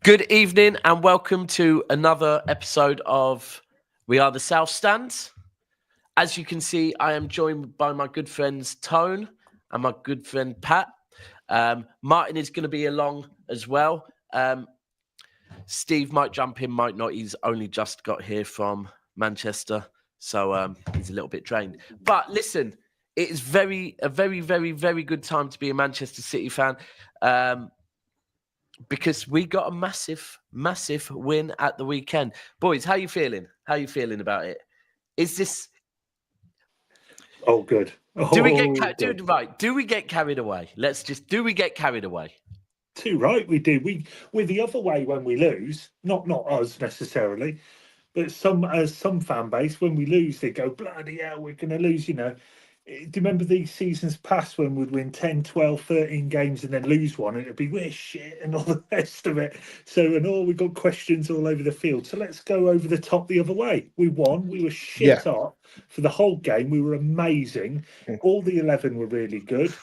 Good evening and welcome to another episode of We Are the South Stands. As you can see, I am joined by my good friends Tone and my good friend Pat. Martin is going to be along as well. Steve might jump in, might not. He's only just got here from Manchester, so he's a little bit drained. But listen, it is a very good time to be a Manchester City fan. Because we got a massive win at the weekend. Boys, how you feeling? How you feeling about it? Is this... Oh, good. Do we get carried away? Do we get carried away? Too right, we do. We're the other way when we lose. Not us necessarily, but some fan base, when we lose, they go, bloody hell, we're going to lose, Do you remember these seasons past when we'd win 10, 12, 13 games and then lose one and it'd be, we're shit and all the rest of it. We got questions all over the field. So let's go over the top the other way. We won. We were shit up for the whole game. We were amazing. All the 11 were really good.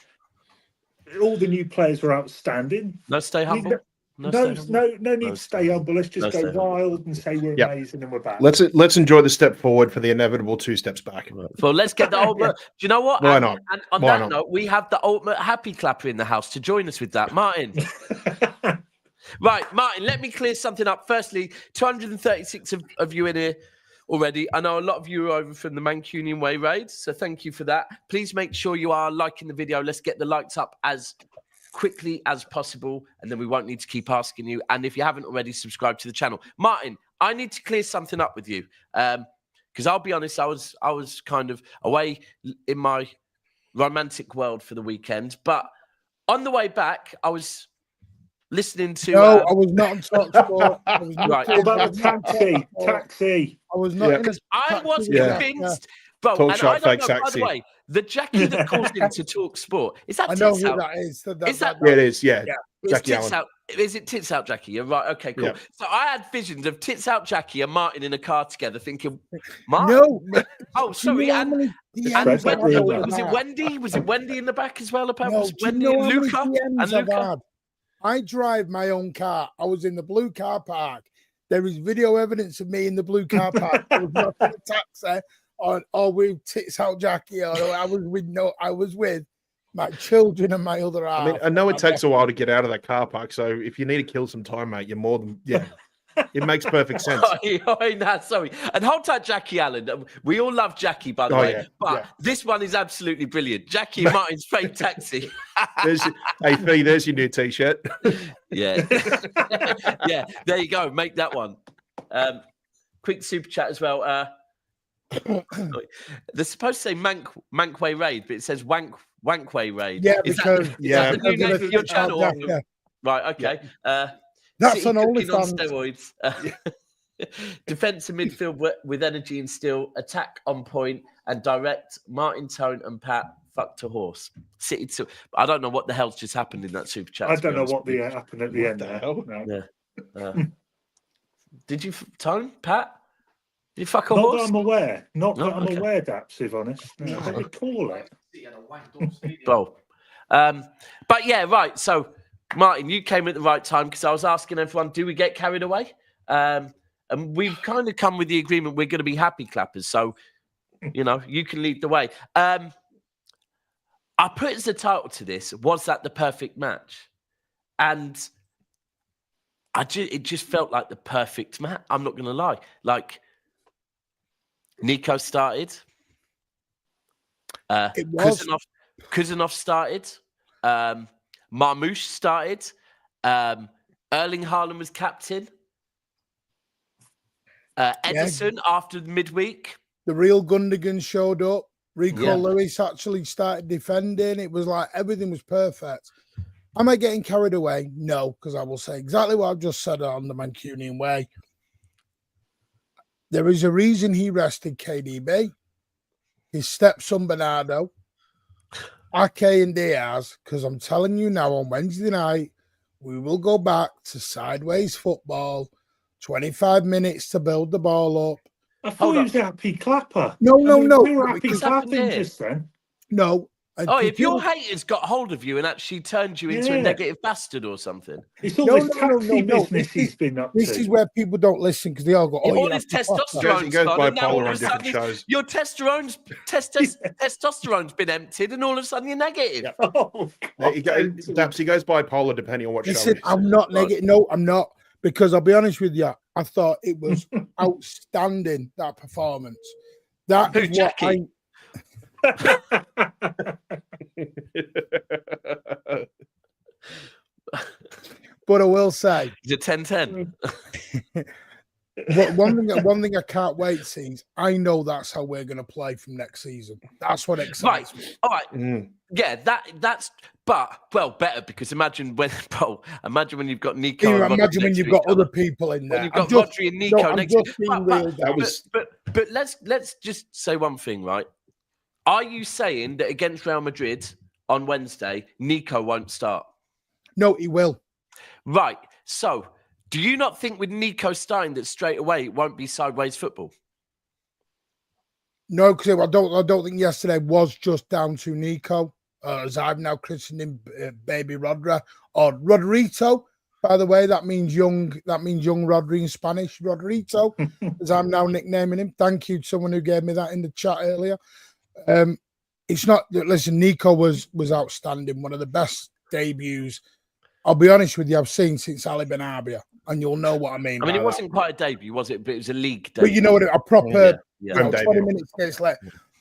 All the new players were outstanding. No, stay humble. No need to stay humble. Let's just go wild and say we're amazing and we're back. Let's enjoy the step forward for the inevitable 2 steps back. Well, let's get the ultimate. Do you know what? Why not? And on that note, we have the ultimate happy clapper in the house to join us with that, Martin. Right, Martin, let me clear something up. Firstly, 236 of you in here already. I know a lot of you are over from the Mancunian Way raid, so thank you for that. Please make sure you are liking the video. Let's get the likes up as quickly as possible, and then we won't need to keep asking you. And if you haven't already, subscribe to the channel. Martin, I need to clear something up with you, because I'll be honest, I was kind of away in my romantic world for the weekend, but on the way back, I was listening to... No, I was not on TalkSport. Right. What about the taxi? I was not... Because I was convinced... Bro, and I don't know, by the way, the Jackie that calls into Talk Sport, is that I know Tits who Out? that is. It is, yeah. Jackie Tits Allen. Out. Is it Tits Out, Jackie? You're right. Okay, cool. Yeah. So I had visions of Tits Out Jackie and Martin in a car together thinking, Martin? No. Oh, sorry. And was it Wendy? Was it Wendy in the back as well? Apparently, was Wendy and Luca? And Luca? I drive my own car. I was in the blue car park. There is video evidence of me in the blue car park. I was not in a taxi. Or with Tits Out Jackie, or I was with my children and my other half. I mean, I know it takes a while to get out of that car park, so if you need to kill some time, mate, you're more than it makes perfect sense. Sorry. And hold tight, Jackie Allen. We all love Jackie, by the way, but this one is absolutely brilliant. Jackie and Martin's fake taxi. There's your new T-shirt. Yeah, yeah. There you go. Make that one. Quick super chat as well. They're supposed to say Mankway Raid, but it says Wankway Raid. Yeah, is because that the new name for your channel? Yeah. Right, okay. That's an on OnlyFans. Steroids. Defense and midfield with energy and steel, attack on point and direct. Martin, Tone and Pat, fuck to horse. City to... I don't know what the hell's just happened in that super chat. I don't know what happened at the end there. No. Did you, Tone, Pat? You fuck a Not horse? that I'm aware. Not that I'm aware, Daps, if honest. No, I don't recall it. Bro. But yeah, right. So, Martin, you came at the right time because I was asking everyone, do we get carried away? And we've kind of come with the agreement we're going to be happy clappers. So, you can lead the way. I put as the title to this, was that the perfect match? And it just felt like the perfect match. I'm not going to lie. Like, Nico started. Khusanov started. Marmoush started. Erling Haaland was captain. Edison after the midweek. The real Gundogan showed up. Rico Lewis actually started defending. It was like everything was perfect. Am I getting carried away? No, because I will say exactly what I've just said on the Mancunian Way. There is a reason he rested KDB, his stepson Bernardo, Ake and Diaz, because I'm telling you now on Wednesday night, we will go back to sideways football, 25 minutes to build the ball up. I thought he was a happy clapper. No. We were happy clapping just then. No, And Oh, if your haters got hold of you and actually turned you into a negative bastard or something. It's all this taxi business he's been up to. This is where people don't listen because they all go, all his testosterone. He goes bipolar on different shows. Your testosterone's been emptied, and all of a sudden you're negative. Oh, He goes bipolar depending on what show. Listen, I'm not negative. No, I'm not. Because I'll be honest with you, I thought it was outstanding, that performance. That is what I... But I will say, he's a 10-10. One thing I can't wait to see is I know that's how we're going to play from next season. That's what excites me. All right. Yeah, that's better because imagine when you've got Nico. Imagine when you've got other people in there. When you've got Rodri and Nico next year. But let's just say one thing, right? Are you saying that against Real Madrid on Wednesday, Nico won't start? No, he will. Right. So, do you not think with Nico starting that straight away it won't be sideways football? No, because I don't think yesterday was just down to Nico, as I've now christened him Baby Rodra or Rodrito. By the way, that means young Rodri in Spanish, Rodrito, as I'm now nicknaming him. Thank you to someone who gave me that in the chat earlier. It's not. Listen, Nico was outstanding. One of the best debuts. I'll be honest with you, I've seen since Ali Benarbia, and you'll know what I mean. I mean, it wasn't quite a debut, was it? But it was a league debut. But you know what? A proper 20 debut. minutes against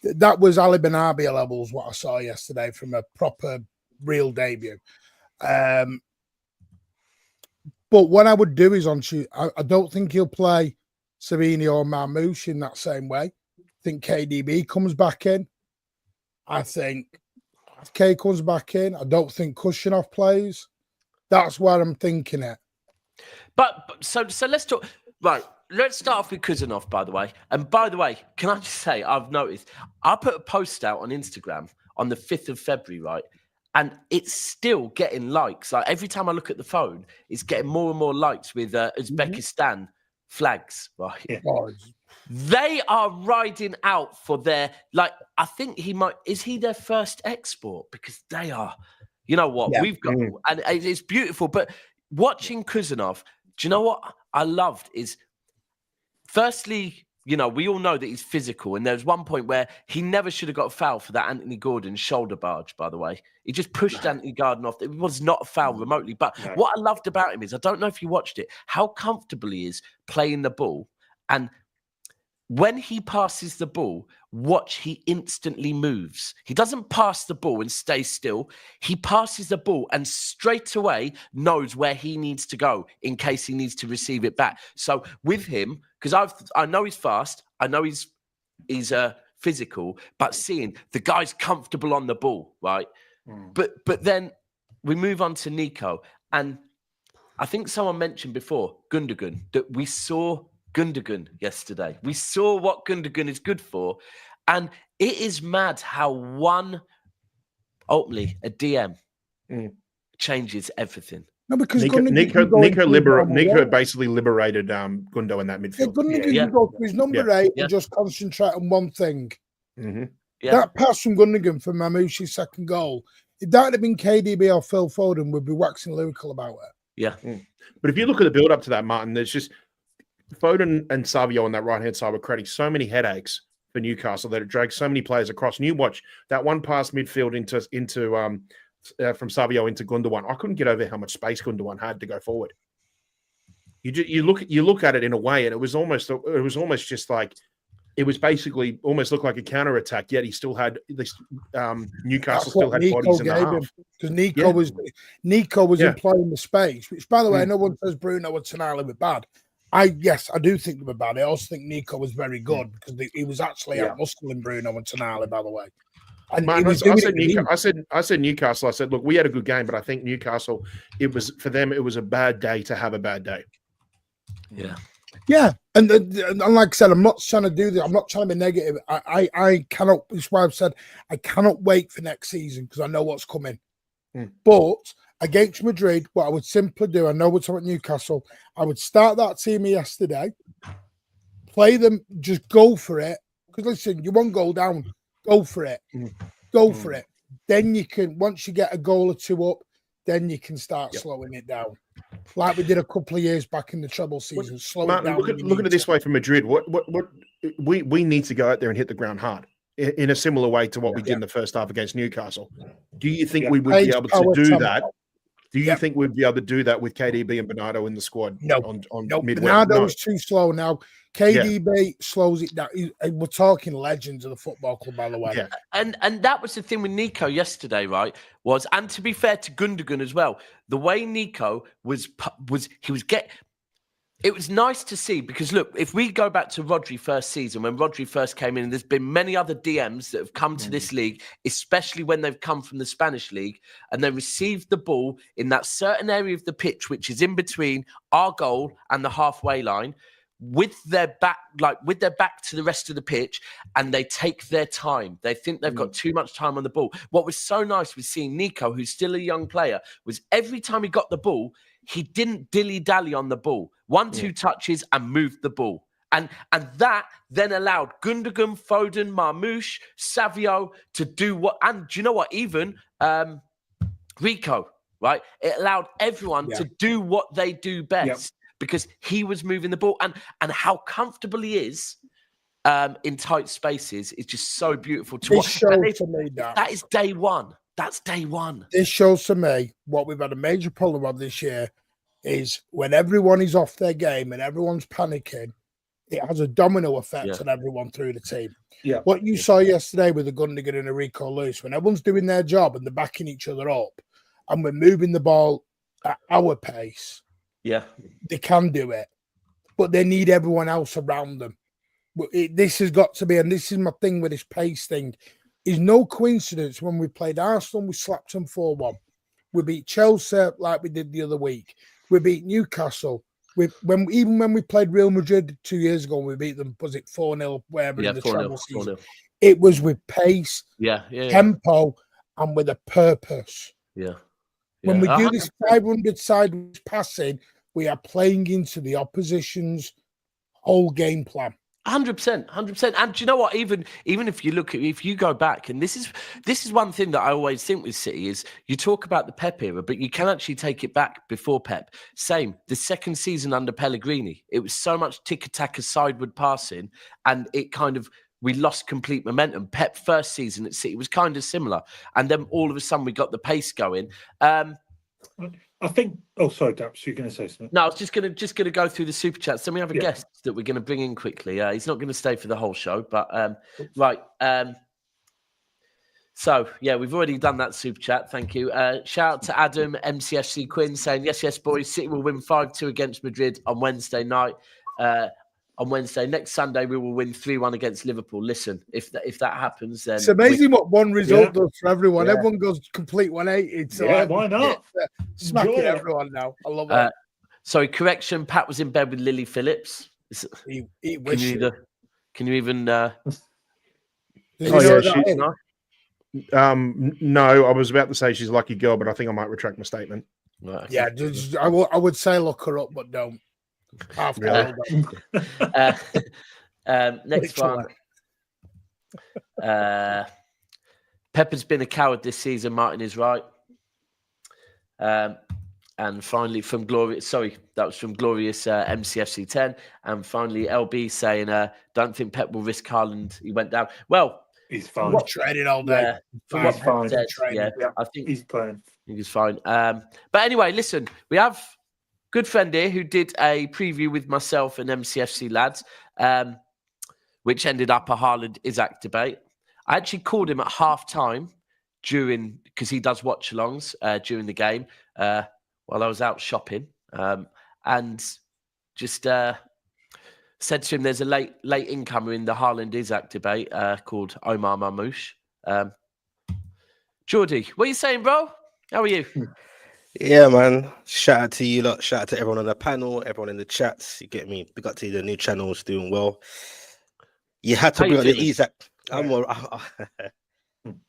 that was Ali Benarbia levels. What I saw yesterday from a proper real debut. But what I would do is I don't think he'll play Savini or Marmoush in that same way. I think KDB comes back in. I think K comes back in. I don't think Kuhsanov plays. That's what I'm thinking it. But so let's talk. Right, let's start off with Khusanov, by the way. And by the way, can I just say, I've noticed, I put a post out on Instagram on the 5th of February, right? And it's still getting likes. Like every time I look at the phone, it's getting more and more likes with Uzbekistan flags, right? Yeah. They are riding out for their, I think is he their first export? Because they are, you know what, we've got, and it's beautiful. But watching Khusanov, do you know what I loved is, firstly, you know, we all know that he's physical. And there's one point where he never should have got a foul for that Anthony Gordon shoulder barge, by the way. He just pushed Anthony Gordon off. It was not a foul remotely. But what I loved about him is, I don't know if you watched it, how comfortable he is playing the ball. And when he passes the ball, watch, he instantly moves. He doesn't pass the ball and stay still. He passes the ball and straight away knows where he needs to go in case he needs to receive it back. So with him, because I know he's fast, I know he's physical, but seeing the guy's comfortable on the ball, right? But then we move on to Nico, and I think someone mentioned before Gundogan that we saw Gundogan yesterday. We saw what Gundogan is good for, and it is mad how ultimately a DM changes everything. No, because Nico basically liberated Gundo in that midfield. Gundogan can go to his number 8 and just concentrate on one thing. That pass from Gundogan for Marmoush's second goal, if that had been KDB or Phil Foden, we'd be waxing lyrical about it. Yeah. But if you look at the build-up to that, Martin, there's just Foden and Savio on that right-hand side were creating so many headaches for Newcastle that it dragged so many players across. And you watch that one pass midfield into from Savio into Gundogan. I couldn't get over how much space Gundogan had to go forward. You look at it in a way, and it was almost just like, it was basically almost looked like a counter attack. Yet he still had this. Newcastle still had Nico bodies in the half because Nico was employing the space. Which, by the way, no one says Bruno or Tonali were bad. I do think they were bad. I also think Nico was very good because he was actually out muscling Bruno and Tonali, by the way. And I said Newcastle. I said, look, we had a good game, but I think Newcastle, for them, it was a bad day to have a bad day. Yeah. Yeah. And like I said, I'm not trying to do this. I'm not trying to be negative. I cannot, that's why I've said I cannot wait for next season because I know what's coming. But against Madrid, what I would simply do, I know we're talking about Newcastle, I would start that team yesterday, play them, just go for it. Because listen, you 1 goal down, go for it. Go for it. then you can, once you get a goal or two up, then you can start slowing it down. Like we did a couple of years back in the treble season. Slow Martin, it down. look at it this way for Madrid. What we need to go out there and hit the ground hard in a similar way to what we did in the first half against Newcastle. Do you think we would be able to do that? Do you think we'd be able to do that with KDB and Bernardo in the squad? No, on midweek? Bernardo's too slow now. KDB slows it down. We're talking legends of the football club, by the way. Yeah. And that was the thing with Nico yesterday, right? And to be fair to Gundogan as well, the way Nico it was nice to see, because look, if we go back to Rodri first season, when Rodri first came in, and there's been many other DMs that have come to this league, especially when they've come from the Spanish league, and they received the ball in that certain area of the pitch, which is in between our goal and the halfway line, with their back to the rest of the pitch, and they take their time. They think they've got too much time on the ball. What was so nice with seeing Nico, who's still a young player, was every time he got the ball, he didn't dilly-dally on the ball. 1-2 touches and moved the ball. And that then allowed Gundogan, Foden, Marmoush, Savio to do what, and do you know what, even Rico, right? It allowed everyone to do what they do best because he was moving the ball. And how comfortable he is in tight spaces is just so beautiful to watch. That is day one. That's day one. This shows to me what we've had a major problem of this year is when everyone is off their game and everyone's panicking, it has a domino effect on everyone through the team. Yeah. What you saw yesterday with the Gundogan and a Rico Lewis, when everyone's doing their job and they're backing each other up and we're moving the ball at our pace, they can do it. But they need everyone else around them. This has got to be, and this is my thing with this pace thing, is no coincidence when we played Arsenal, we slapped them 4-1. We beat Chelsea like we did the other week. We beat Newcastle. Even when we played Real Madrid 2 years ago, we beat them, was it 4-0, wherever in the treble season? 4-0. It was with pace, tempo, and with a purpose. When we do this 500 sideways passing, we are playing into the opposition's whole game plan. 100%. And do you know what? Even if you go back, and this is one thing that I always think with City is you talk about the Pep era, but you can actually take it back before Pep. Same, the second season under Pellegrini, it was so much tiki-taka sideward passing, and it kind of, we lost complete momentum. Pep first season at City was kind of similar, and then all of a sudden we got the pace going. I think. Oh, sorry, Daps, you're going to say something. No, I was just going to go through the super chats. Then we have a guest that we're going to bring in quickly. He's not going to stay for the whole show, but right. So we've already done that super chat. Thank you. Shout out to Adam MCFC Quinn saying yes, boys. City will win 5-2 against Madrid on Wednesday night. On Wednesday. Next Sunday, we will win 3-1 against Liverpool. Listen, if that happens, then... It's amazing what one result does for everyone. Everyone goes complete 180. So why not? Smacking everyone now. I love it. Sorry, correction. Pat was in bed with Lily Phillips. He wishes. Can you even... No, I was about to say she's a lucky girl, but I think I might retract my statement. Right. Yeah, I would say look her up, but don't. Next one. Pepper's been a coward this season. Martin is right. And finally, from Glorious, that was from Glorious MCFC 10. And finally, LB saying, "Don't think Pep will risk Haaland." He went down. Well, he's fine. Training all day. He's fine. I think he's playing. I think he's fine. But anyway, listen, we have good friend here who did a preview with myself and MCFC lads, which ended up a Haaland Isaac debate. I actually called him at half time because he does watch-alongs during the game while I was out shopping, and just said to him, there's a late incomer in the Haaland Isaac debate called Omar Marmoush. Geordie, what are you saying, bro? How are you? Yeah, man. Shout out to you lot. Shout out to everyone on the panel, everyone in the chats. You get me? We got to the new channels doing well. You had to bring up the Isaac.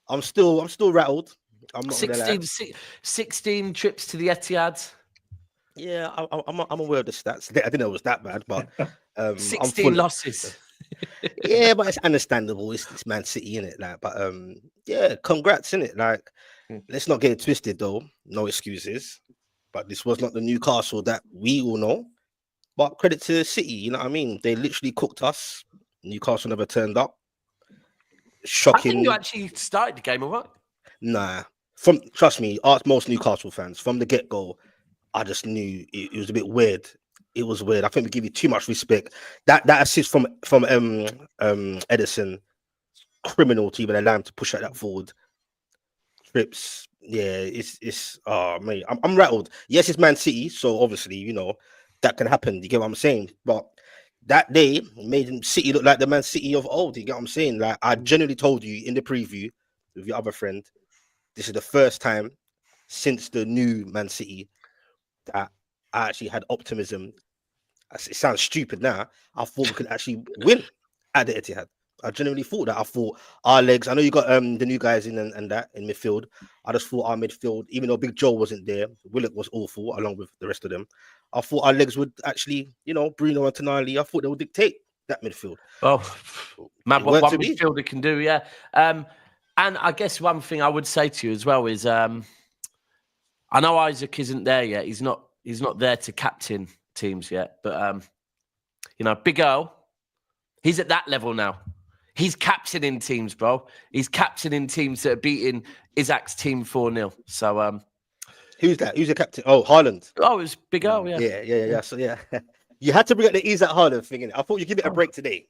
I'm still rattled. I'm not 16 trips to the Etihad. Yeah, I'm aware of the stats. I didn't know it was that bad, but 16 losses. Yeah, but it's understandable. It's Man City, innit? Like, but yeah, congrats, innit? Like, let's not get it twisted though. No excuses. But this was not the Newcastle that we all know. But credit to City, you know what I mean? They literally cooked us. Newcastle never turned up. I think you Shocking. actually started the game all right. Nah. Trust me, ask most Newcastle fans from the get-go. I just knew it was a bit weird. It was weird. I think we give you too much respect. That assist from Edison, criminal to even allow him to push that forward. Trips, yeah, it's oh mate, I'm rattled. Yes, it's Man City, so obviously you know that can happen. You get what I'm saying? But that day made City look like the Man City of old. You get what I'm saying? Like I genuinely told you in the preview with your other friend, this is the first time since the new Man City that I actually had optimism. It sounds stupid now. I thought we could actually win at the Etihad. I genuinely thought that. I thought our legs. I know you got the new guys in and that in midfield. I just thought our midfield, even though Big Joe wasn't there, Willock was awful along with the rest of them. I thought our legs would actually, you know, Bruno and Tonali. I thought they would dictate that midfield. Well, man, what one to be. midfielder can do, yeah. And I guess one thing I would say to you as well is, I know Isaac isn't there yet. He's not there to captain teams yet. But you know, Big Earl, he's at that level now. He's captaining teams, bro. He's captaining teams that are beating Isaac's team 4-0. So who's that? Who's the captain? Oh, Haaland. Oh, it was Big Earl, yeah. Yeah. So yeah. You had to bring up the Isaac Haaland thing in it. I thought you'd give it a break today.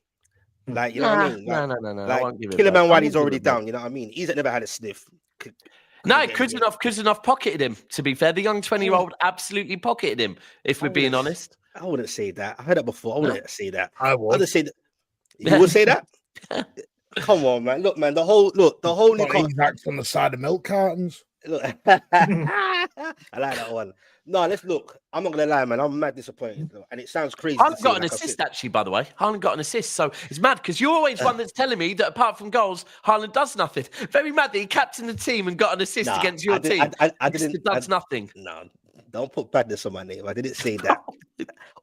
Like, you know what I mean? Like, No. Like, I won't give it kill a back. man while he's already down, you know what I mean? Isaac never had a sniff. No, Khusanov pocketed him, to be fair. The young 20-year-old absolutely pocketed him, if we're being honest. I wouldn't say that. I heard that before. I wouldn't say that. I would. I'd just say that. You would say that? Come on, man. Look, man, the whole Newcastle Exact on the side of milk cartons. Look, I like that one. No, let's look. I'm not gonna lie, man. I'm mad disappointed, and it sounds crazy. Haaland got an assist, actually, by the way. Haaland got an assist, so it's mad because you're always one that's telling me that apart from goals, Haaland does nothing. Very mad that he captained the team and got an assist against your team. I didn't. Does nothing. No, don't put badness on my name. I didn't say that.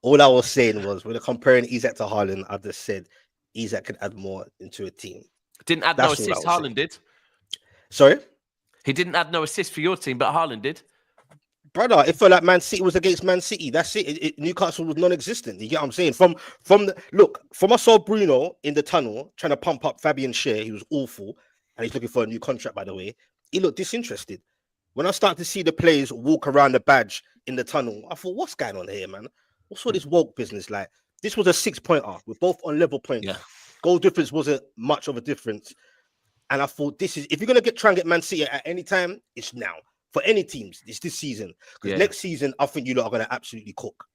All I was saying was when comparing Isaac to Haaland, I just said Isaac could add more into a team. Didn't add no assist. Haaland did. Sorry. He didn't add no assist for your team, but Haaland did. Brother, it felt like Man City was against Man City. That's it. Newcastle was non-existent. You get what I'm saying? From I saw Bruno in the tunnel trying to pump up Fabian Schär. He was awful, and he's looking for a new contract, by the way. He looked disinterested. When I started to see the players walk around the badge in the tunnel, I thought, what's going on here, man? What's all this woke business like? This was a 6-pointer. We're both on level points. Yeah. Goal difference wasn't much of a difference. And I thought, this is, if you're going to try and get Man City at any time, it's now. For any teams, it's this season. Because next season, I think you lot are going to absolutely cook.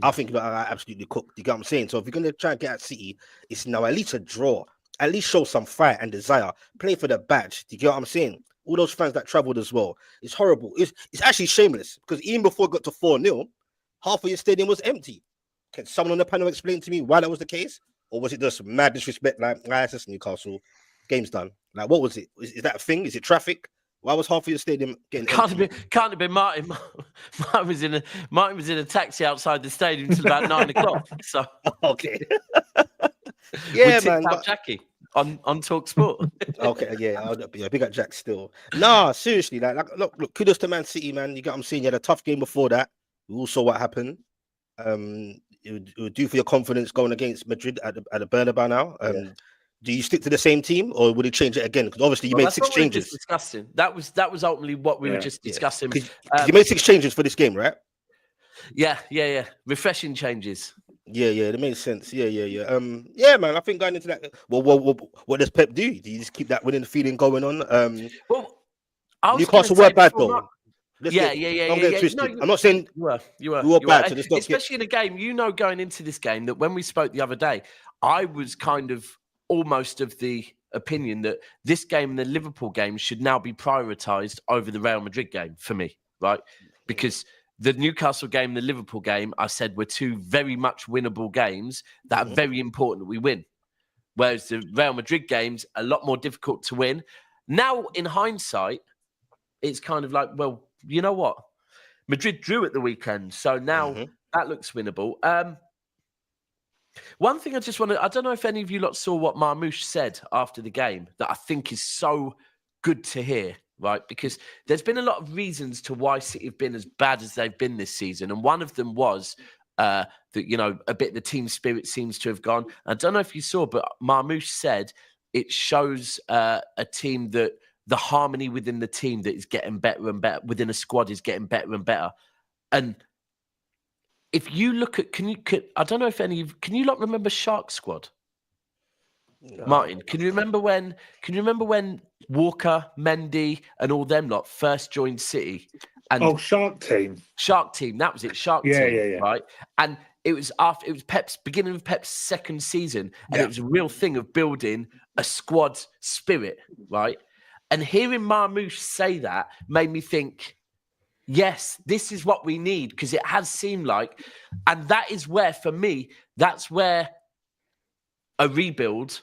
I think you lot are going to absolutely cook. You get what I'm saying? So if you're going to try and get at City, it's now at least a draw. At least show some fight and desire. Play for the badge. Do you get what I'm saying? All those fans that travelled as well. It's horrible. It's actually shameless. Because even before it got to 4-0, half of your stadium was empty. Can someone on the panel explain to me why that was the case? Or was it just mad disrespect? Like, it's just Newcastle. Game's done. Like, what was it? Is that a thing? Is it traffic? Why was half of your stadium getting empty? Can't have been Martin. Martin was in a taxi outside the stadium until about 9 o'clock. So okay. Yeah, man. Jackie on Talk Sport. Okay, yeah, big up Jack still. Nah, seriously, like look, kudos to Man City, man. You get what I'm saying? You had a tough game before that. We all saw what happened. It would do for your confidence going against Madrid at the Bernabeu now. Do you stick to the same team, or would you change it again? Because obviously you made 6 changes. Discussing. That was ultimately what we were just discussing. You made 6 changes for this game, right? Yeah. Refreshing changes. Yeah, that makes sense. Yeah. Yeah, man. I think going into that, what does Pep do? Do you just keep that winning feeling going on? Newcastle were bad though. Yeah. Don't get twisted. No, I'm not saying you were bad. So just especially in a game, going into this game, that when we spoke the other day, I was kind of almost of the opinion that this game and the Liverpool game should now be prioritised over the Real Madrid game for me, right? Because the Newcastle game and the Liverpool game, I said, were 2 very much winnable games that are very important that we win. Whereas the Real Madrid games, a lot more difficult to win. Now, in hindsight, it's kind of like, well, you know what? Madrid drew at the weekend, so now that looks winnable. One thing I just want to, I don't know if any of you lot saw what Marmoush said after the game that I think is so good to hear, right? Because there's been a lot of reasons to why City have been as bad as they've been this season. And one of them was that, you know, a bit the team spirit seems to have gone. I don't know if you saw, but Marmoush said it shows a team that the harmony within the team that is getting better and better, within a squad is getting better and better. And if you look at, I don't know if any of, can you lot remember Shark Squad? No. Martin, can you remember when Walker, Mendy, and all them lot first joined City? And Shark Team. Shark Team, that was it. Shark Team, yeah. right? And it was Pep's beginning of Pep's second season, and it was a real thing of building a squad spirit, right? And hearing Marmoush say that made me think, yes, this is what we need, because it has seemed like, and that is where, for me, that's where a rebuild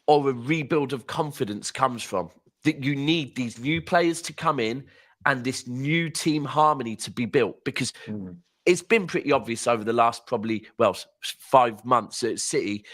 or a rebuild of confidence comes from. That you need these new players to come in and this new team harmony to be built, because it's been pretty obvious over the last probably, 5 months at City,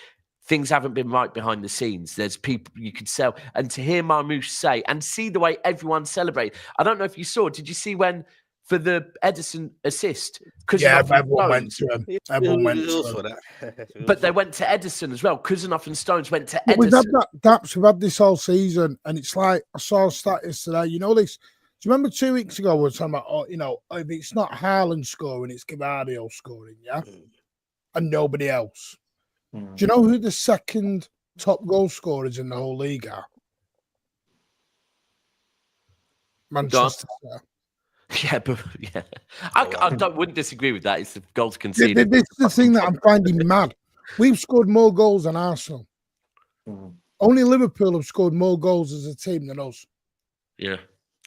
things haven't been right behind the scenes. There's people you could sell. And to hear Marmoush say and see the way everyone celebrated. I don't know if you saw, did you see when, for the Edison assist? Everyone went to him. Everyone went to him. that. But they went to Edison as well. Kuhsanov and Stones went to But Edison. we've had that gaps. We've had this whole season, and it's like I saw a stat yesterday. You know this. Do you remember 2 weeks ago we were talking about, if it's not Haaland scoring, it's Gavardio scoring, yeah, and nobody else. Do you know who the second top goal scorers in the whole league are? Manchester. Yeah, I wouldn't disagree with that. It's the goals conceded. This is the thing that I'm finding mad. We've scored more goals than Arsenal. Only Liverpool have scored more goals as a team than us. Yeah.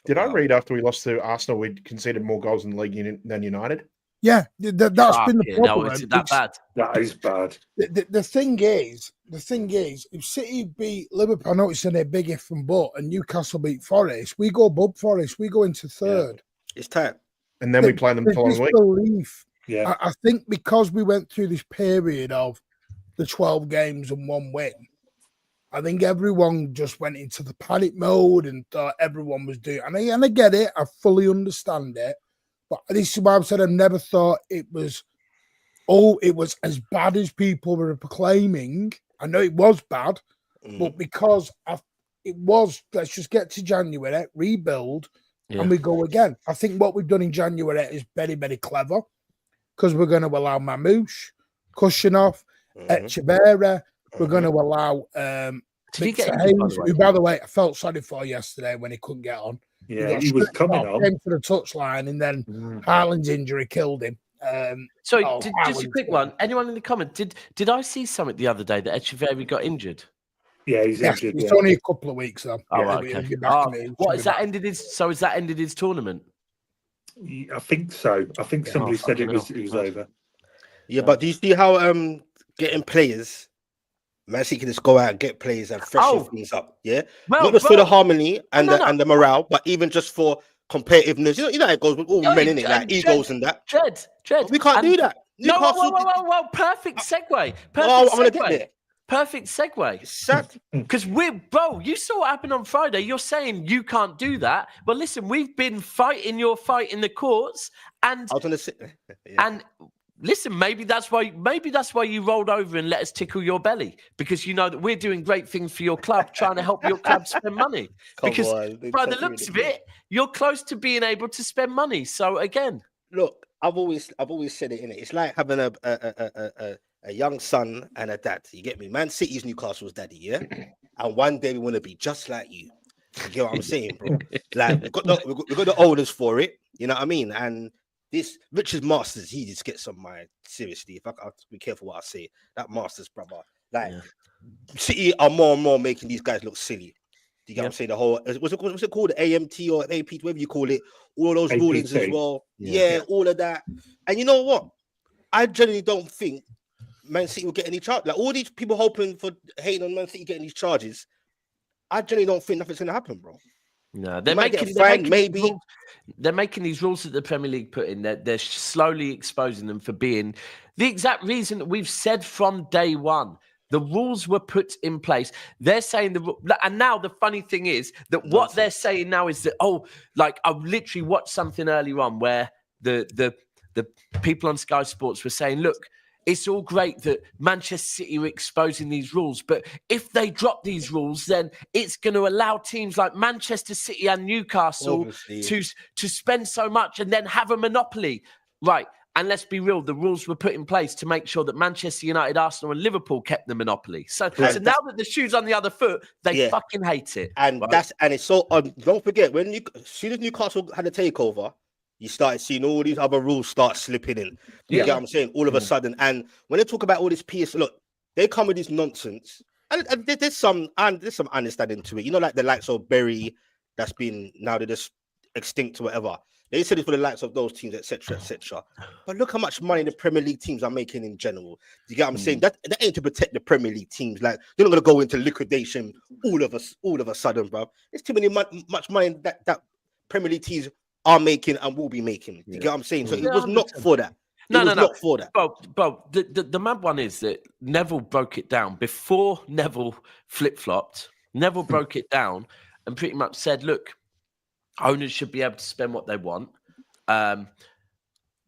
Did I read after we lost to Arsenal, we conceded more goals in the league than United? Yeah, that's been the problem. No, is it that bad? That is bad. The thing is, if City beat Liverpool, I know it's a big if and but, and Newcastle beat Forest, we go above Forest, we go into third. Yeah. It's tight. And then we play them the following week. Belief. Yeah. I think because we went through this period of the 12 games and 1 win, I think everyone just went into the panic mode and thought everyone was doing. And I get it. I fully understand it. But this is why I've said I've never thought it was as bad as people were proclaiming. I know it was bad, but because it was, let's just get to January, rebuild, and we go again. I think what we've done in January is very, very clever, because we're going to allow Marmoush, Khusanov, Echeverria. We're going to allow Victor Hayes, who, by the way, I felt sorry for yesterday when he couldn't get on. Yeah, he was coming on. Came to the touchline, and then Haaland's injury killed him. Sorry, just a quick one. Anyone in the comment, did I see something the other day that Echeverria got injured? Yeah, he's injured. It's only a couple of weeks though. Oh, okay. What is that ended his? So is that ended his tournament? I think so. I think somebody said it was over. Yeah, but do you see how getting players, Man City can just go out and get players and freshen things up? Yeah, not just for the harmony and the morale, but even just for competitiveness. You know how it goes with all men in it, like egos and that. Dread. We can't do that. Well, perfect segue. Perfect segue. Because you saw what happened on Friday. You're saying you can't do that. But listen, we've been fighting your fight in the courts, and I was gonna say, and listen, maybe that's why you rolled over and let us tickle your belly, because you know that we're doing great things for your club, trying to help your club spend money. Because by the looks of it, you're close to being able to spend money. So again, look, I've always said it, innit? It's like having a young son and a dad. You get me? Man City's Newcastle's daddy, yeah? And one day we want to be just like you. You get what I'm saying, bro? Like, we've got the owners for it, you know what I mean? And this Richard Masters, he just gets on my, seriously, if I have to be careful what I say, that Masters, brother. Like, City are more and more making these guys look silly. Do you get what I'm saying? The whole, what's it called? AMT or AP, whatever you call it. All those APT. rulings as well. Yeah, all of that. And you know what? I generally don't think Man City will get any charge. Like all these people hoping for hating on Man City getting these charges, I generally don't think nothing's going to happen, bro. No, They're making maybe. They're making these rules that the Premier League put in. They're slowly exposing them for being the exact reason that we've said from day one. The rules were put in place. They're saying and now the funny thing is that what they're saying now is that I literally watched something earlier on where the people on Sky Sports were saying, look, it's all great that Manchester City are exposing these rules, but if they drop these rules, then it's going to allow teams like Manchester City and Newcastle to spend so much and then have a monopoly. Right. And let's be real, the rules were put in place to make sure that Manchester United, Arsenal and Liverpool kept the monopoly. So now that the shoe's on the other foot, they fucking hate it. And it's so, don't forget, as soon as Newcastle had a takeover, you started seeing all these other rules start slipping in. You get what I'm saying? All of a sudden. And when they talk about all this PS, look, they come with this nonsense. And there's some understanding to it. You know, like the likes of Berry, that's been, now they're just extinct or whatever. They said it for the likes of those teams, etc., etc. But look how much money the Premier League teams are making in general. You get what I'm saying? That ain't to protect the Premier League teams. Like, they're not going to go into liquidation all of a sudden, bro. There's too much money that Premier League teams are making and will be making. You get what I'm saying? So it was not for that. Not for that. Bro, the mad one is that Neville broke it down. Before Neville flip-flopped, Neville broke it down and pretty much said, look, owners should be able to spend what they want.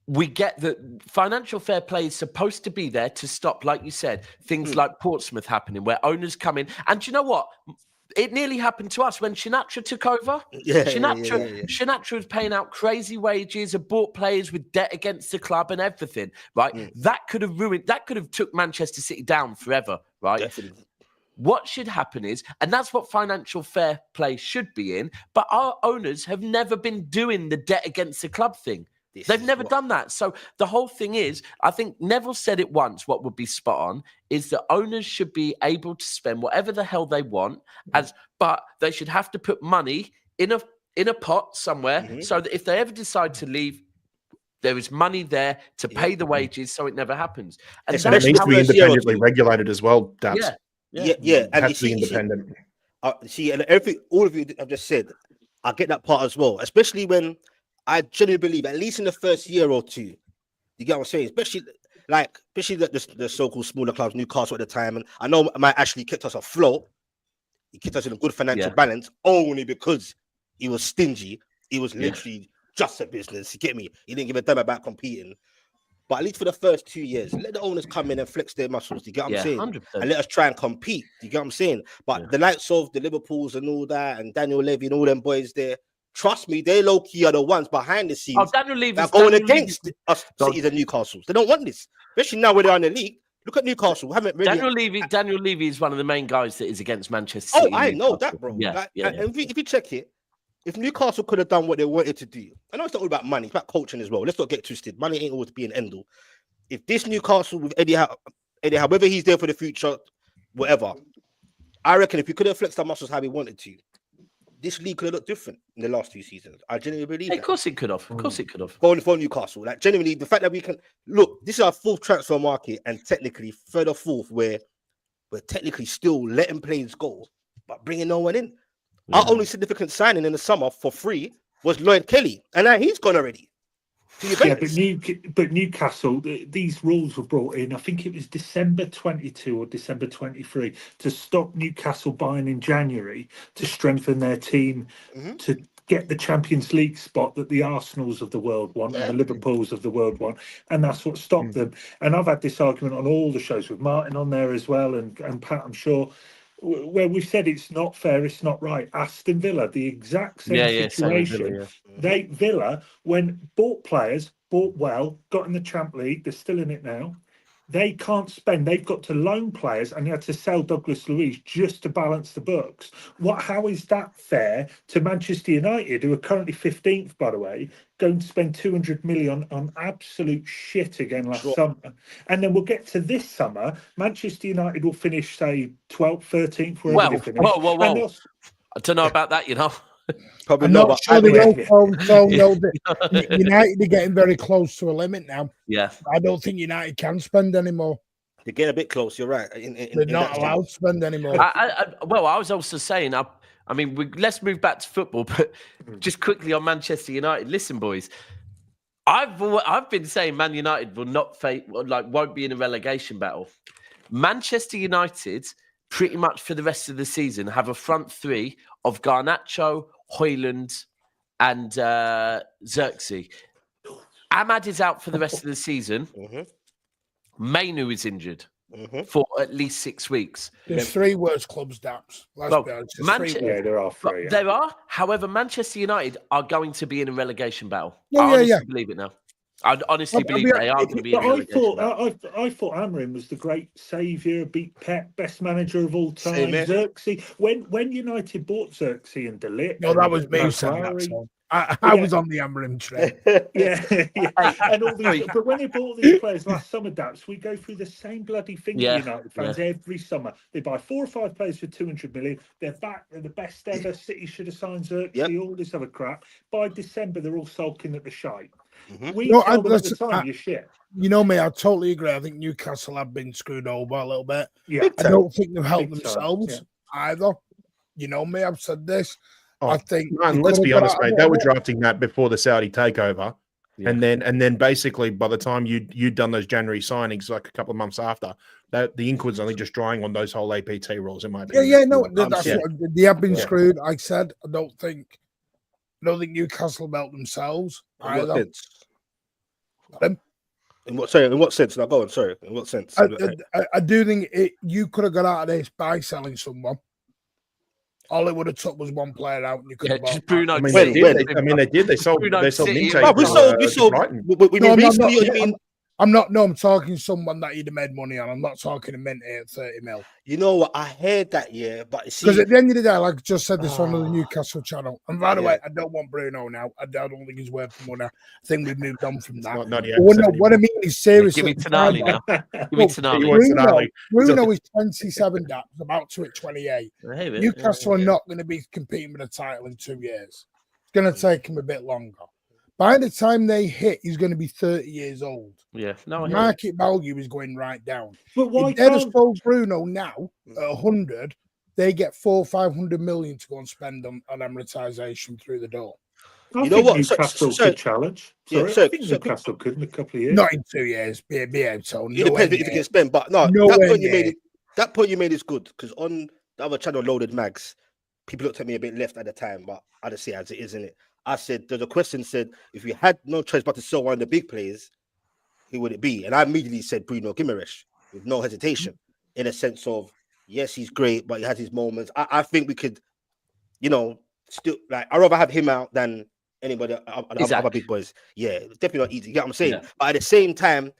We get that financial fair play is supposed to be there to stop, like you said, things like Portsmouth happening, where owners come in. And do you know what? It nearly happened to us when Sinatra took over. Sinatra was paying out crazy wages and bought players with debt against the club and everything, right? That could have took Manchester City down forever, right? Definitely. What should happen is, and that's what financial fair play should be in, but our owners have never been doing the debt against the club thing. They've never done that. So the whole thing is, I think Neville said it once, what would be spot on, is that owners should be able to spend whatever the hell they want, but they should have to put money in a pot somewhere so that if they ever decide to leave, there is money there to pay the wages so it never happens. And it needs to be independently regulated as well, Dabs. And it has to be independent. And all of you have just said, I get that part as well, especially when I genuinely believe, at least in the first year or two, you get what I'm saying, especially the so-called smaller clubs, Newcastle at the time, and I know Matt actually kept us afloat. He kept us in a good financial balance only because he was stingy. He was literally just a business. You get me? He didn't give a damn about competing. But at least for the first 2 years, let the owners come in and flex their muscles. You get what I'm saying? 100%. And let us try and compete. You get what I'm saying? But the likes of the Liverpools and all that, and Daniel Levy and all them boys there, trust me, they low-key are the ones behind the scenes that are going against us Cities and Newcastles. They don't want this. Especially now when they're in the league. Look at Newcastle. Daniel Levy is one of the main guys that is against Manchester City. Oh, I know that, bro. If you check it, if Newcastle could have done what they wanted to do, I know it's not all about money, it's about coaching as well. Let's not get twisted. Money ain't always be an end all. If this Newcastle with Eddie Howe, whether he's there for the future, whatever, I reckon if he could have flexed our muscles how he wanted to, this league could have looked different in the last 2 seasons. I genuinely believe that. Of course it could have. Going for Newcastle. Like, genuinely, the fact that we can... Look, this is our fourth transfer market and technically third or fourth where we're technically still letting players go, but bringing no one in. Our only significant signing in the summer for free was Lloyd Kelly, and now he's gone already. But Newcastle, these rules were brought in, I think it was December 22 or December 23, to stop Newcastle buying in January to strengthen their team to get the Champions League spot that the Arsenals of the world want and the Liverpools of the world want. And that's what stopped them. And I've had this argument on all the shows with Martin on there as well, and Pat, I'm sure, where we've said it's not fair, it's not right. Aston Villa, the exact same situation. Villa, when bought players, bought well, got in the Champ League, they're still in it now. They can't spend. They've got to loan players, and they had to sell Douglas Luiz just to balance the books. How is that fair to Manchester United, who are currently 15th, by the way, going to spend 200 million on absolute shit again last summer? And then we'll get to this summer, Manchester United will finish, say, 12th, 13th, wherever they finish. Whoa. I don't know about that, you know. Probably I'm not sure the United are getting very close to a limit now. Yeah, I don't think United can spend anymore. They're getting a bit close. You're right. They're not allowed to spend anymore. I was also saying, I mean, let's move back to football, but just quickly on Manchester United. Listen, boys, I've been saying Man United won't be in a relegation battle. Manchester United, pretty much for the rest of the season, have a front three of Garnacho, Højlund, and Xerxes. Ahmad is out for the rest of the season. Mainu is injured for at least 6 weeks. There's 3 worst clubs, Daps. Let's be honest. There are 3. There are. However, Manchester United are going to be in a relegation battle. Yeah, I honestly believe it now. I honestly believe they are going to be in a relegation battle. I thought Amorim was the great saviour, beat Pep, best manager of all time. Xerxes. When United bought Xerxes and De Ligt, no, that was me who said that. So. I was on the Amorim train. And all these, but when they bought these players last summer, Daps, we go through the same bloody thing. United fans every summer. They buy 4 or 5 players for 200 million. They're back. They're the best ever. City should have signed Xerxes. All this other crap. By December, they're all sulking at the shite. We told them at the time, you're shit. You know me, I totally agree. I think Newcastle have been screwed over a little bit. Yeah, I don't think they've helped themselves either. You know me, I've said this. I think, man, let's be honest, mate. They were drafting that before the Saudi takeover, and then basically by the time you'd done those January signings, like a couple of months after, the ink was only just drying on those whole APT rules. In my opinion, that's what they have been screwed. I said I don't think Newcastle have helped themselves either. In what sense? Now go on. Sorry, in what sense? I do think you could have got out of this by selling someone. All it would have took was one player out, and you could have bought. Bruno. I mean, they did. They sold Minte. No, we sold. We mean recently. You mean? I'm talking someone that you'd have made money on. I'm not talking a Minte at 30 mil. You know what? I heard that, but because at the end of the day, like I just said this on the Newcastle channel. And by the way, I don't want Bruno now. I don't think he's worth the money. I think we've moved on from that. Not yet. What I mean is seriously. Give me Tonali now. Give me Tonali. Bruno is 27. That's about to hit 28. Newcastle are not going to be competing with a title in 2 years. It's going to take him a bit longer. By the time they hit, he's going to be 30 years old. Yeah, no, market value is going right down. But why if they'd have sold Bruno now at 100, they get 400-500 million to go and spend on amortization through the door. You know what? Newcastle could challenge. I think Newcastle could in a couple of years. Not in 2 years. Be able to. It depends if you can spend, but that point you made is good because on the other channel, Loaded Mags, people looked at me a bit left at the time, but I just see it as it is, isn't it? I said, there's a question said, if you had no choice but to sell one of the big players, who would it be? And I immediately said Bruno Guimaraes with no hesitation, in a sense of, yes, he's great, but he has his moments. I think we could, still, like, I'd rather have him out than anybody, other big boys. Yeah, definitely not easy. You get what I'm saying? Yeah. But at the same time,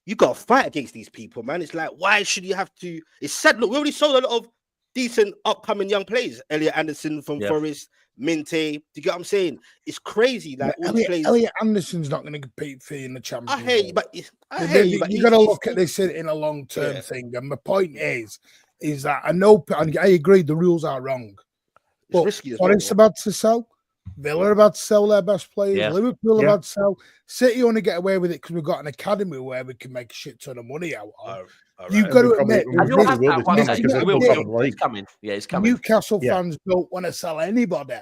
you got to fight against these people, man. It's like, why should you have to? It's sad. Look, we already sold a lot of decent upcoming young players. Elliot Anderson from Forest. Minte, do you get what I'm saying? It's crazy. Like Elliot Anderson's not going to compete for you in the Champions League. I hear you, but you got to look at this in a long-term thing. And my point is that I know, and I agree, the rules are wrong. But Forest about to sell, Villa about to sell their best players, Liverpool about to sell. City only get away with it because we've got an academy where we can make a shit ton of money out of. You've got to admit, it's coming. Yeah, it's coming. Newcastle fans don't want to sell anybody.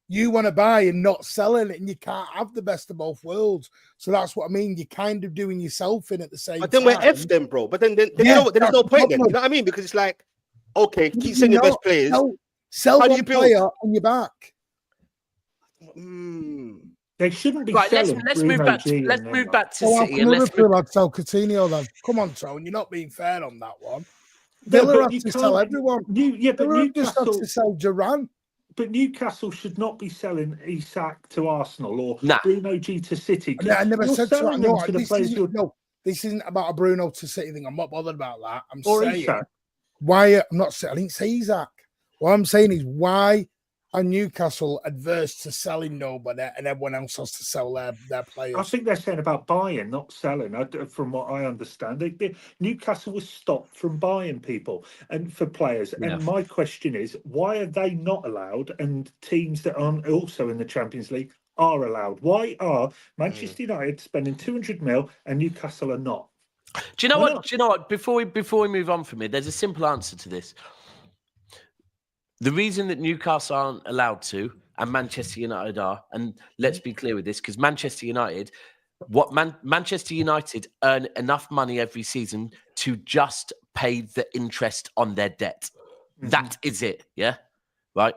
You want to buy and not selling it, and you can't have the best of both worlds. So that's what I mean. You're kind of doing yourself in at the same time. But then we're F them, bro. But then there's no point then. You know what I mean? Because it's like, okay, keep sending your best players. Sell one player and you're back. They shouldn't be selling. Let's move back to City. And Liverpool had to sell Coutinho then. Come on, Tone. You're not being fair on that one. Villa had to sell everyone. But Newcastle just had to sell Duran. But Newcastle should not be selling Isak to Arsenal or Bruno G to City. I never said to this isn't about a Bruno to City thing. I'm not bothered about that. I'm saying Isak. Why I'm not. I didn't say Isak. What I'm saying is why are Newcastle adverse to selling nobody and everyone else has to sell their players? I think they're saying about buying, not selling, from what I understand. Newcastle was stopped from buying people and for players. Yeah. And my question is, why are they not allowed and teams that aren't also in the Champions League are allowed? Why are Manchester United spending 200 mil and Newcastle are not? Do you know what? Before we move on from it, there's a simple answer to this. The reason that Newcastle aren't allowed to, and Manchester United are, and let's be clear with this, because Manchester United, Manchester United earn enough money every season to just pay the interest on their debt. That is it, yeah? Right?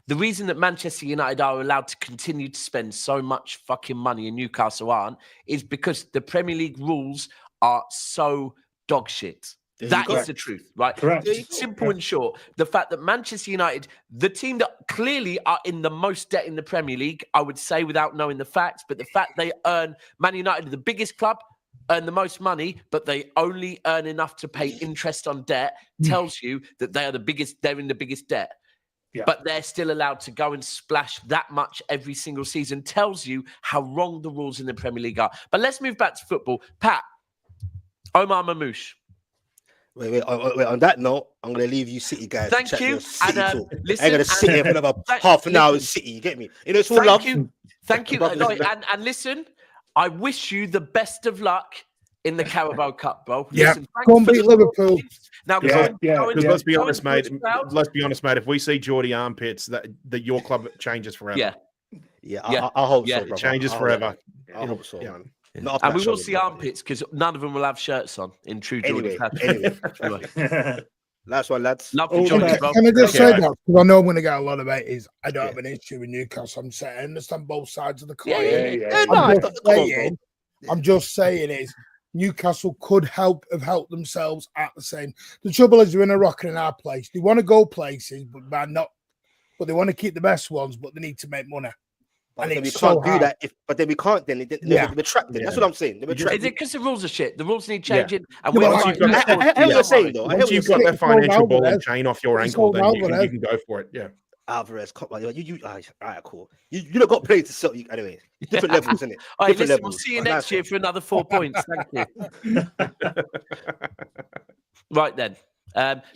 The reason that Manchester United are allowed to continue to spend so much fucking money and Newcastle aren't is because the Premier League rules are so dog shit. That is the truth, right? Correct. Simple and short. The fact that Manchester United, the team that clearly are in the most debt in the Premier League, I would say without knowing the facts, but the fact they earn, Man United, the biggest club, earn the most money, but they only earn enough to pay interest on debt, tells you that they are they're in the biggest debt. Yeah. But they're still allowed to go and splash that much every single season, tells you how wrong the rules in the Premier League are. But let's move back to football. Pat, Omar Marmoush. Wait. On that note, I'm going to leave you City guys. Thank to chat you. your City And, talk. listen, I ain't going to sit here for another half an hour with City. You get me? You know, it's all love. Thank you. And listen, I wish you the best of luck in the Carabao Cup, bro. Yeah. Listen, Go and beat Liverpool. Now, Because let's be go honest, and mate. push out. Let's be honest, mate. If we see Geordie armpits, that your club changes forever. Yeah. I hope Yeah. so, It brother. changes forever. I hope so, Yeah. man. And we will see armpits because none of them will have shirts on in true Geordie fashion. Anyway. Last one, lads. Love for Geordie, bro. Can I just Okay. say that? Because I know I'm going to get a lot of haters. I don't have an issue with Newcastle. I'm saying I understand both sides of the coin. I'm just saying is Newcastle could have helped themselves at the same. The trouble is they're in a rock and a hard place. They want to go places, but they want to keep the best ones, but they need to make money. But And then we it's can't so do hard. that. But then we can't. Then they're retracted. That's what I'm saying. They're Is retracted. it because the rules are shit? The rules need changing. And Yeah, we're but fighting you've got- back. I hear what you're saying, though. I hear Once what you're you've got saying. that financial ball and Alvarez. chain off your It's ankle, all then you Alvarez. can go for it. Yeah. Alvarez, come on. All right, cool. You don't got players to sell. Anyway, different levels, isn't it? All right, Different listen, we'll levels. see you But next nice year one. for another 4 points. Thank you. Right then.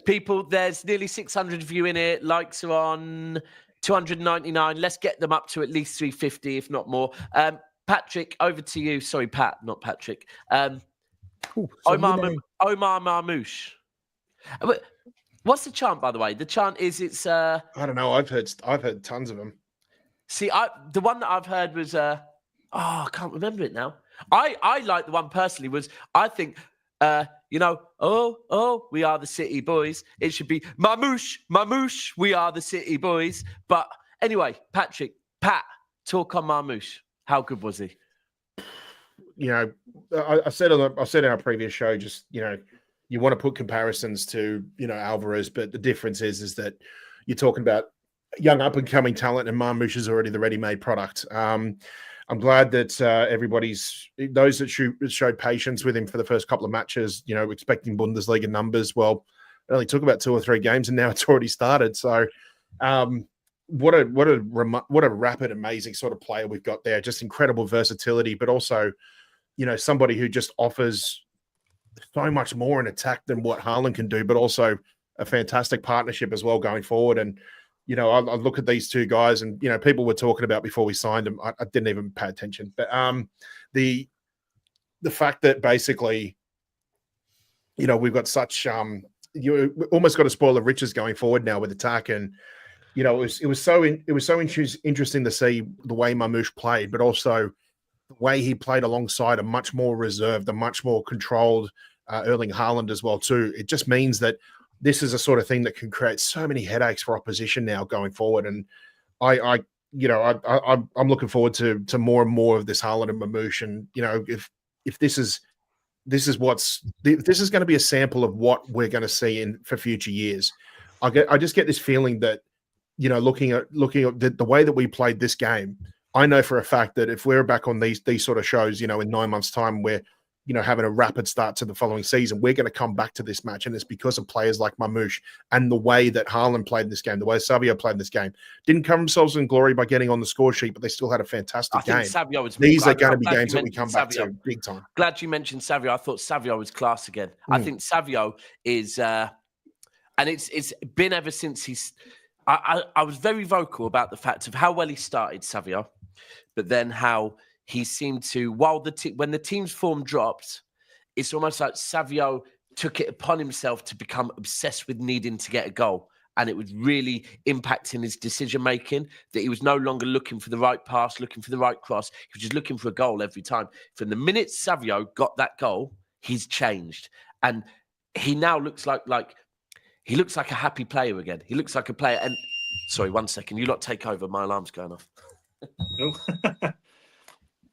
People, there's nearly 600 of you in here. Likes are on 299. Let's get them up to at least 350, if not more. Patrick, over to you. Sorry, Pat, not Patrick. Omar Marmoush. What's the chant, by the way? The chant is it's. I don't know. I've heard tons of them. See, the one that I've heard was. I can't remember it now. I like the one personally was. I think. We are the City boys. It should be Marmoush, we are the City boys. But anyway, Pat, talk on Marmoush. How good was he? You know, I said in our previous show, just, you know, you want to put comparisons to, you know, Alvarez, but the difference is that you're talking about young up and coming talent, and Marmoush is already the ready-made product. I'm glad that those that showed patience with him for the first couple of matches, you know, expecting Bundesliga numbers. Well, it only took about 2 or 3 games, and now it's already started. So, what a rapid, amazing sort of player we've got there. Just incredible versatility, but also, you know, somebody who just offers so much more in attack than what Haaland can do, but also a fantastic partnership as well going forward. And, you know, I look at these two guys, and, you know, people were talking about before we signed them. I didn't even pay attention, but the fact that basically, you know, we've got such you almost got a spoil of riches going forward now with attack. And, you know, it was so interesting to see the way Marmoush played, but also the way he played alongside a much more reserved, a much more controlled Erling Haaland as well too. It just means that this is a sort of thing that can create so many headaches for opposition now going forward. And I'm looking forward to more and more of this Haaland and Marmoush. And, you know, if this is going to be a sample of what we're going to see for future years. I just get this feeling that, you know, looking at the way that we played this game, I know for a fact that if we're back on these sort of shows, you know, in 9 months' time, we're, you know, having a rapid start to the following season, we're going to come back to this match. And it's because of players like Marmoush and the way that Haaland played in this game, the way Savio played in this game. Didn't come themselves in glory by getting on the score sheet, but they still had a fantastic game. These are going to be games that we come back to big time. Glad you mentioned Savio. I thought Savio was class again. I think Savio is, and it's been ever since I was very vocal about the fact of how well he started, Savio, but then how he seemed to, when the team's form dropped, it's almost like Savio took it upon himself to become obsessed with needing to get a goal. and it was really impacting his decision-making, that he was no longer looking for the right pass, looking for the right cross. He was just looking for a goal every time. From the minute Savio got that goal, he's changed. And he now looks like he looks like a happy player again. He looks like a player. And sorry, 1 second. You lot take over. My alarm's going off.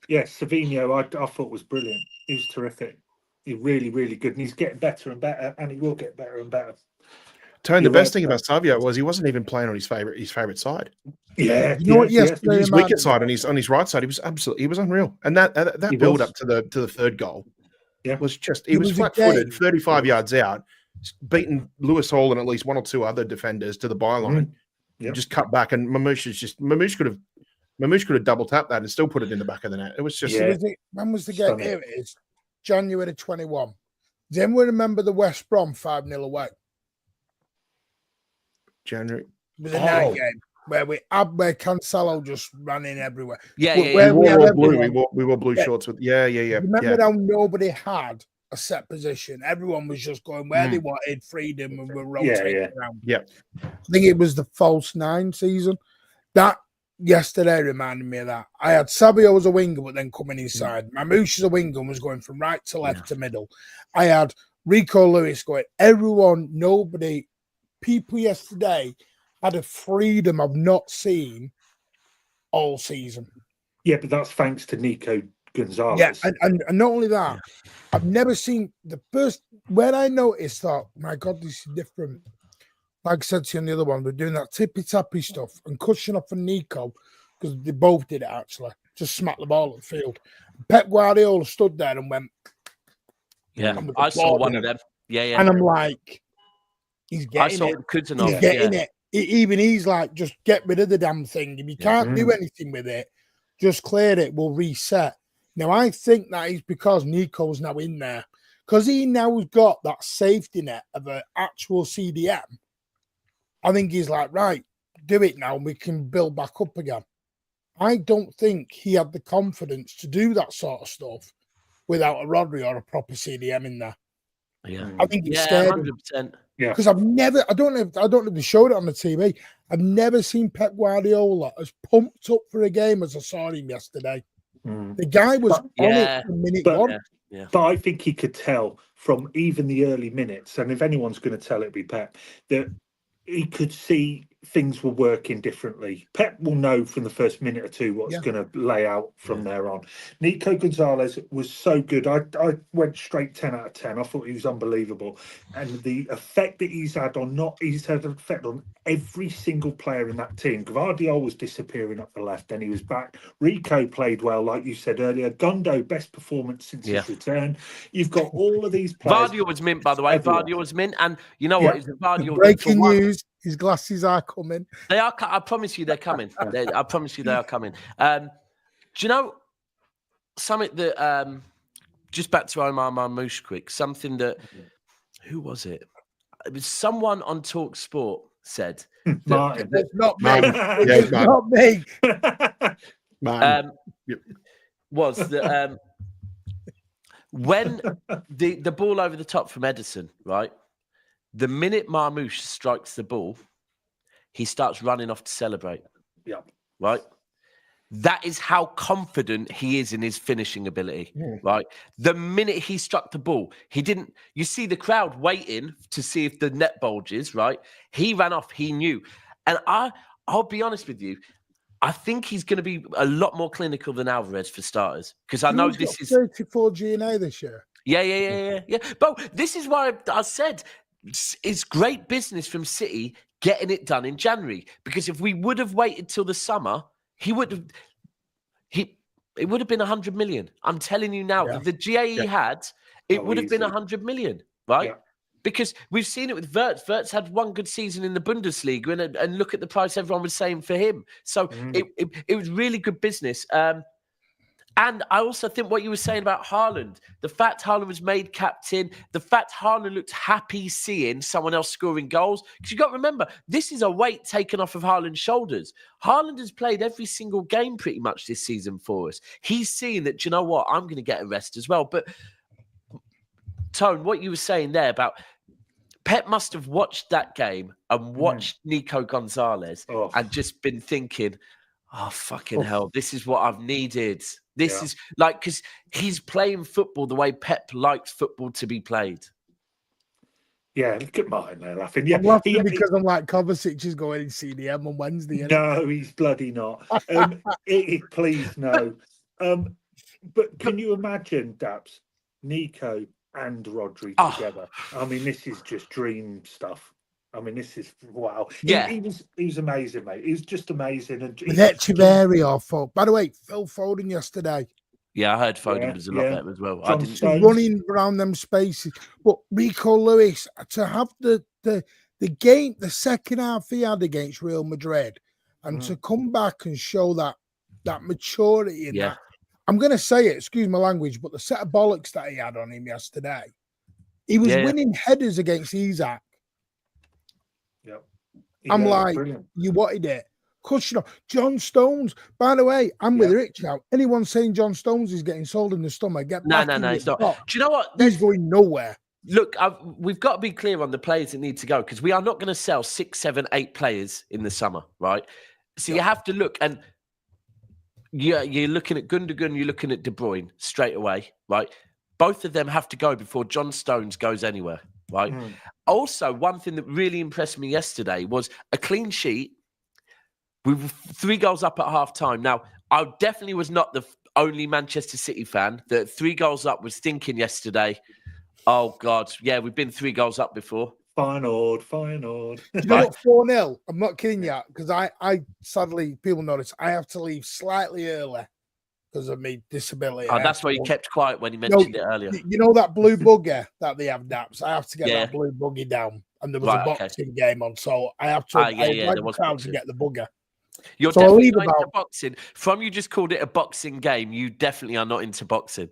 Yeah, Savinho, I thought was brilliant. He was terrific. He's really, really good. And he's getting better and better, and he will get better and better. Tone, the best thing about Savio was he wasn't even playing on his favourite side. Yeah, You know what? His weakest side on his right side, he was unreal. And that build up to the third goal was just he was flat footed, 35 yards out, beating Lewis Hall and at least one or two other defenders to the byline. Just cut back, and Marmoush could have double tapped that and still put it in the back of the net. It was just when was the game? Here it is, January 21. Does anyone remember the West Brom 5-0 away? January. It was a night game where where Cancelo just ran in everywhere. Yeah. We wore blue shorts with. Yeah. Remember how nobody had a set position? Everyone was just going where they wanted, freedom, and were rotating around. Yeah. I think it was the false 9 season. That yesterday reminded me of that. I had Savio as a winger, but then coming inside. Marmoush as a winger and was going from right to left to middle. I had Rico Lewis going. People yesterday had a freedom I've not seen all season. Yeah, but that's thanks to Nico Gonzalez. Yeah, and not only that, I've never seen the first when I noticed that, my God, this is different. Like I said to you on the other one, we're doing that tippy-tappy stuff and Khusanov and Nico, because they both did it actually, just smacked the ball at the field. Pep Guardiola stood there and went, I saw one of them. Yeah. And I'm like, he's getting it. Khusanov, he's getting it. Even he's like, just get rid of the damn thing. If you can't do anything with it, just clear it. We'll reset. Now, I think that is because Nico's now in there. Because he now has got that safety net of an actual CDM. I think he's like, right, do it now and we can build back up again. I don't think he had the confidence to do that sort of stuff without a Rodri or a proper CDM in there. Yeah. I think it's scared 100%. Yeah. Because I don't know if they showed it on the TV. I've never seen Pep Guardiola as pumped up for a game as I saw him yesterday. The guy was on it from minute one. Yeah. But I think he could tell from even the early minutes, and if anyone's going to tell, it'd be Pep, that he could see things were working differently. Pep will know from the first minute or two what's going to lay out from there on. Nico Gonzalez was so good. I went straight 10 out of 10. I thought he was unbelievable. And the effect that he's had he's had an effect on every single player in that team. Guardiola was disappearing up the left, then he was back. Rico played well, like you said earlier. Gundo, best performance since his return. You've got all of these players. Vardy was mint, by the way. Vardy was mint. And you know what? Vardy breaking news. His glasses are coming. They are. I promise you, they're coming. I promise you, they are coming. Do you know something that? Just back to Omar Marmoush, quick. Something that. Who was it? It was someone on Talk Sport said. Martin. It's not me. It's not me. Was that when the ball over the top from Edison, right? The minute Marmoush strikes the ball, he starts running off to celebrate. Yeah. Right? That is how confident he is in his finishing ability. Right? The minute he struck the ball, he didn't... You see the crowd waiting to see if the net bulges, right? He ran off. He knew. And I'll be honest with you. I think he's going to be a lot more clinical than Alvarez for starters. Because I know this is... 34 G&A this year. Yeah. But this is why I said... It's great business from City getting it done in January, because if we would have waited till the summer, it would have been 100 million. I'm telling you now, the GA he had, it would have been 100 million, right? Yeah. Because we've seen it with Wirtz. Wirtz had one good season in the Bundesliga, and look at the price everyone was saying for him. So it was really good business. And I also think what you were saying about Haaland, the fact Haaland was made captain, the fact Haaland looked happy seeing someone else scoring goals. Because you've got to remember, this is a weight taken off of Haaland's shoulders. Haaland has played every single game pretty much this season for us. He's seeing that, you know what, I'm going to get a rest as well. But, Tone, what you were saying there about Pep must have watched that game and watched Nico Gonzalez and just been thinking, oh, fucking hell, this is what I've needed. This is like, because he's playing football the way Pep likes football to be played. Yeah, look at Martin there laughing. Yeah, I'm laughing because I'm like, Kovacic is going in CDM on Wednesday. No, he's bloody not. Please, no. But can you imagine, Dabs, Nico and Rodri together? I mean, this is just dream stuff. I mean, this is wow. Yeah, he was amazing, mate. He was just amazing. And Echeverria, by the way, Phil Foden yesterday. Yeah, I heard Foden was a lot better as well. Running around them spaces, but Rico Lewis to have the game, the second half he had against Real Madrid, and to come back and show that maturity in that. I'm going to say it, excuse my language, but the set of bollocks that he had on him yesterday, he was winning headers against Isaac. Yep. I'm like, brilliant. You wanted it. Kuhsanov, John Stones. By the way, I'm with Rich now. Anyone saying John Stones is getting sold in the stomach? No, he's not. Do you know what? He's going nowhere. Look, we've got to be clear on the players that need to go because we are not going to sell 6, 7, 8 players in the summer, right? So you have to look, and you're looking at Gundogan, you're looking at De Bruyne straight away, right? Both of them have to go before John Stones goes anywhere, right? Also, one thing that really impressed me yesterday was a clean sheet. We were 3 goals up at half time. Now, I definitely was not the only Manchester City fan that 3 goals up was thinking yesterday, oh, God, yeah, we've been 3 goals up before. Feyenoord. You know what, 4-0? I'm not kidding you, because I sadly, people notice, I have to leave slightly early because of my disability. Oh, that's why you kept quiet when you mentioned it earlier. You know that blue bugger that they have, Daps? I have to get that blue buggy down. And there was a boxing game on, so I have to there was crowd to get the bugger. You're definitely not into boxing. From you just called it a boxing game, you definitely are not into boxing.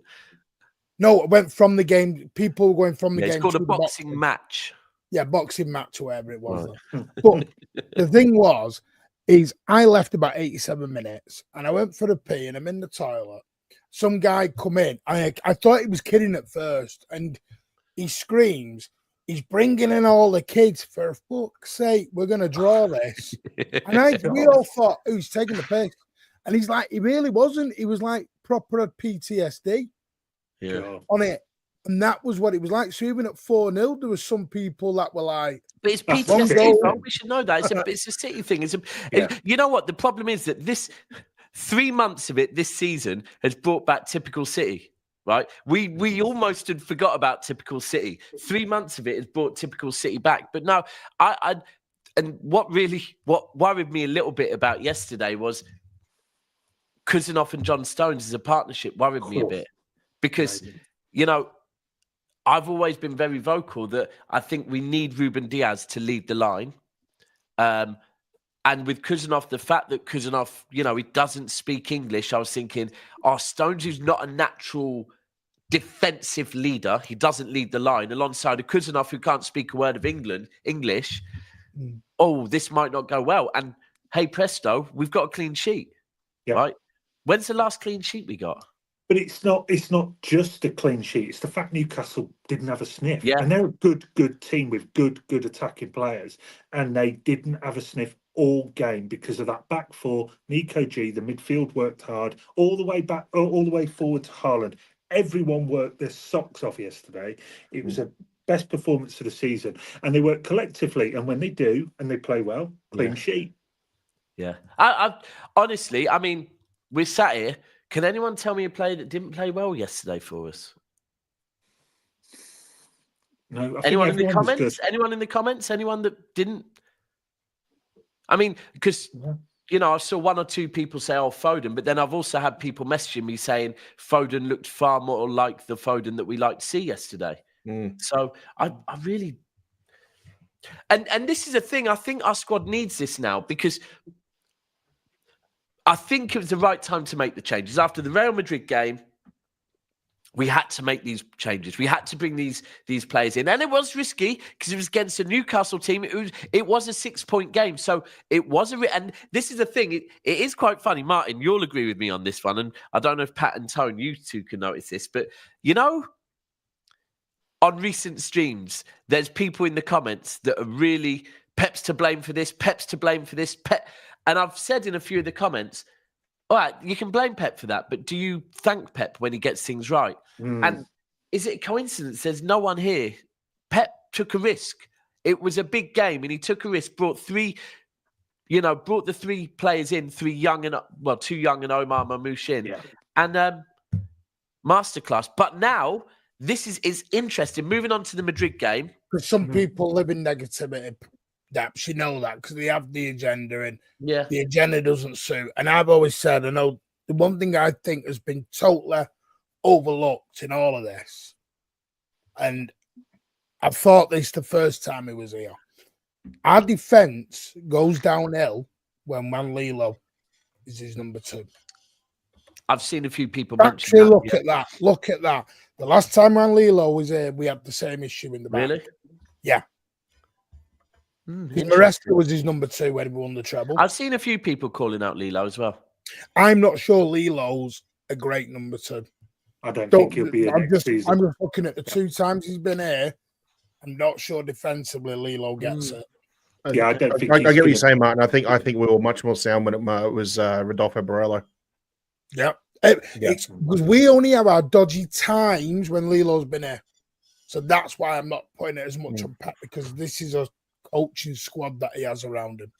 No, it went from the game. People were going from the game. It's called a boxing match. Yeah, boxing match or whatever it was. Right. But the thing is I left about 87 minutes and I went for the pee and I'm in the toilet. Some guy come in. I thought he was kidding at first and he screams, he's bringing in all the kids. For fuck's sake, we're going to draw this. And we all thought, he's taking the piss. And he's like, he really wasn't. He was like proper PTSD on it. And that was what it was like. So even at 4-0, there was some people that were like... But it's PTSD, we should know that. It's a City thing. You know what? The problem is that this 3 months of it this season has brought back typical City, right? We almost had forgot about typical City. 3 months of it has brought typical City back. But no, and what worried me a little bit about yesterday was Khusanov and John Stones as a partnership worried me a bit. Because, you know, I've always been very vocal that I think we need Ruben Diaz to lead the line. And with Kuhsanov, the fact that Kuhsanov, you know, he doesn't speak English, I was thinking, Stones is not a natural defensive leader. He doesn't lead the line alongside a Kuhsanov who can't speak a word of English. Oh, this might not go well. And hey, presto, we've got a clean sheet, right? When's the last clean sheet we got? But it's not just a clean sheet. It's the fact Newcastle didn't have a sniff. Yeah. And they're a good team with good attacking players. And they didn't have a sniff all game because of that back four. Nico G, the midfield worked hard all the way back, all the way forward to Haaland. Everyone worked their socks off yesterday. It was a best performance of the season. And they work collectively. And when they do, and they play well, clean sheet. Yeah. I honestly, I mean, we're sat here. Can anyone tell me a player that didn't play well yesterday for us? No. Anyone in the comments? Anyone in the comments? Anyone that didn't? I mean, because, you know, I saw 1 or 2 people say, Foden, but then I've also had people messaging me saying Foden looked far more like the Foden that we liked to see yesterday. So I really... And this is a thing, I think our squad needs this now because... I think it was the right time to make the changes. After the Real Madrid game, we had to make these changes. We had to bring these players in. And it was risky because it was against a Newcastle team. It was a 6-point game. So it was and this is the thing. It is quite funny. Martin, you'll agree with me on this one. And I don't know if Pat and Tone, you two can notice this. But, you know, on recent streams, there's people in the comments that are really Pep's to blame for this, Pep's to blame for this, And I've said in a few of the comments, all right, you can blame Pep for that, but do you thank Pep when he gets things right? And is it a coincidence? There's no one here. Pep took a risk. It was a big game, and he took a risk. Brought the 3 players in, 2 young and Omar Marmoush in, and masterclass. But now this is interesting. Moving on to the Madrid game, because some people live in negativity. Daps, you know that, because they have the agenda, and the agenda doesn't suit. And I've always said, I know the one thing I think has been totally overlooked in all of this, and I thought this the first time he was here. Our defence goes downhill when Lilo is his number 2. I've seen a few people actually mention that. At that. Look at that. The last time Lilo was here, we had the same issue in the back. Really? Yeah. Maresca was his number 2 when he won the treble. I've seen a few people calling out Lilo as well. I'm not sure Lilo's a great number 2. I don't think he'll be in next season. I'm just looking at the 2 times he's been here. I'm not sure defensively Lilo gets it. Yeah, I don't think. I get what you're saying, Martin. I think we were much more sound when it was Rodolfo Barello. Yeah, it's because we only have our dodgy times when Lilo's been here, so that's why I'm not putting it as much on Pep, because this is a coaching squad that he has around him.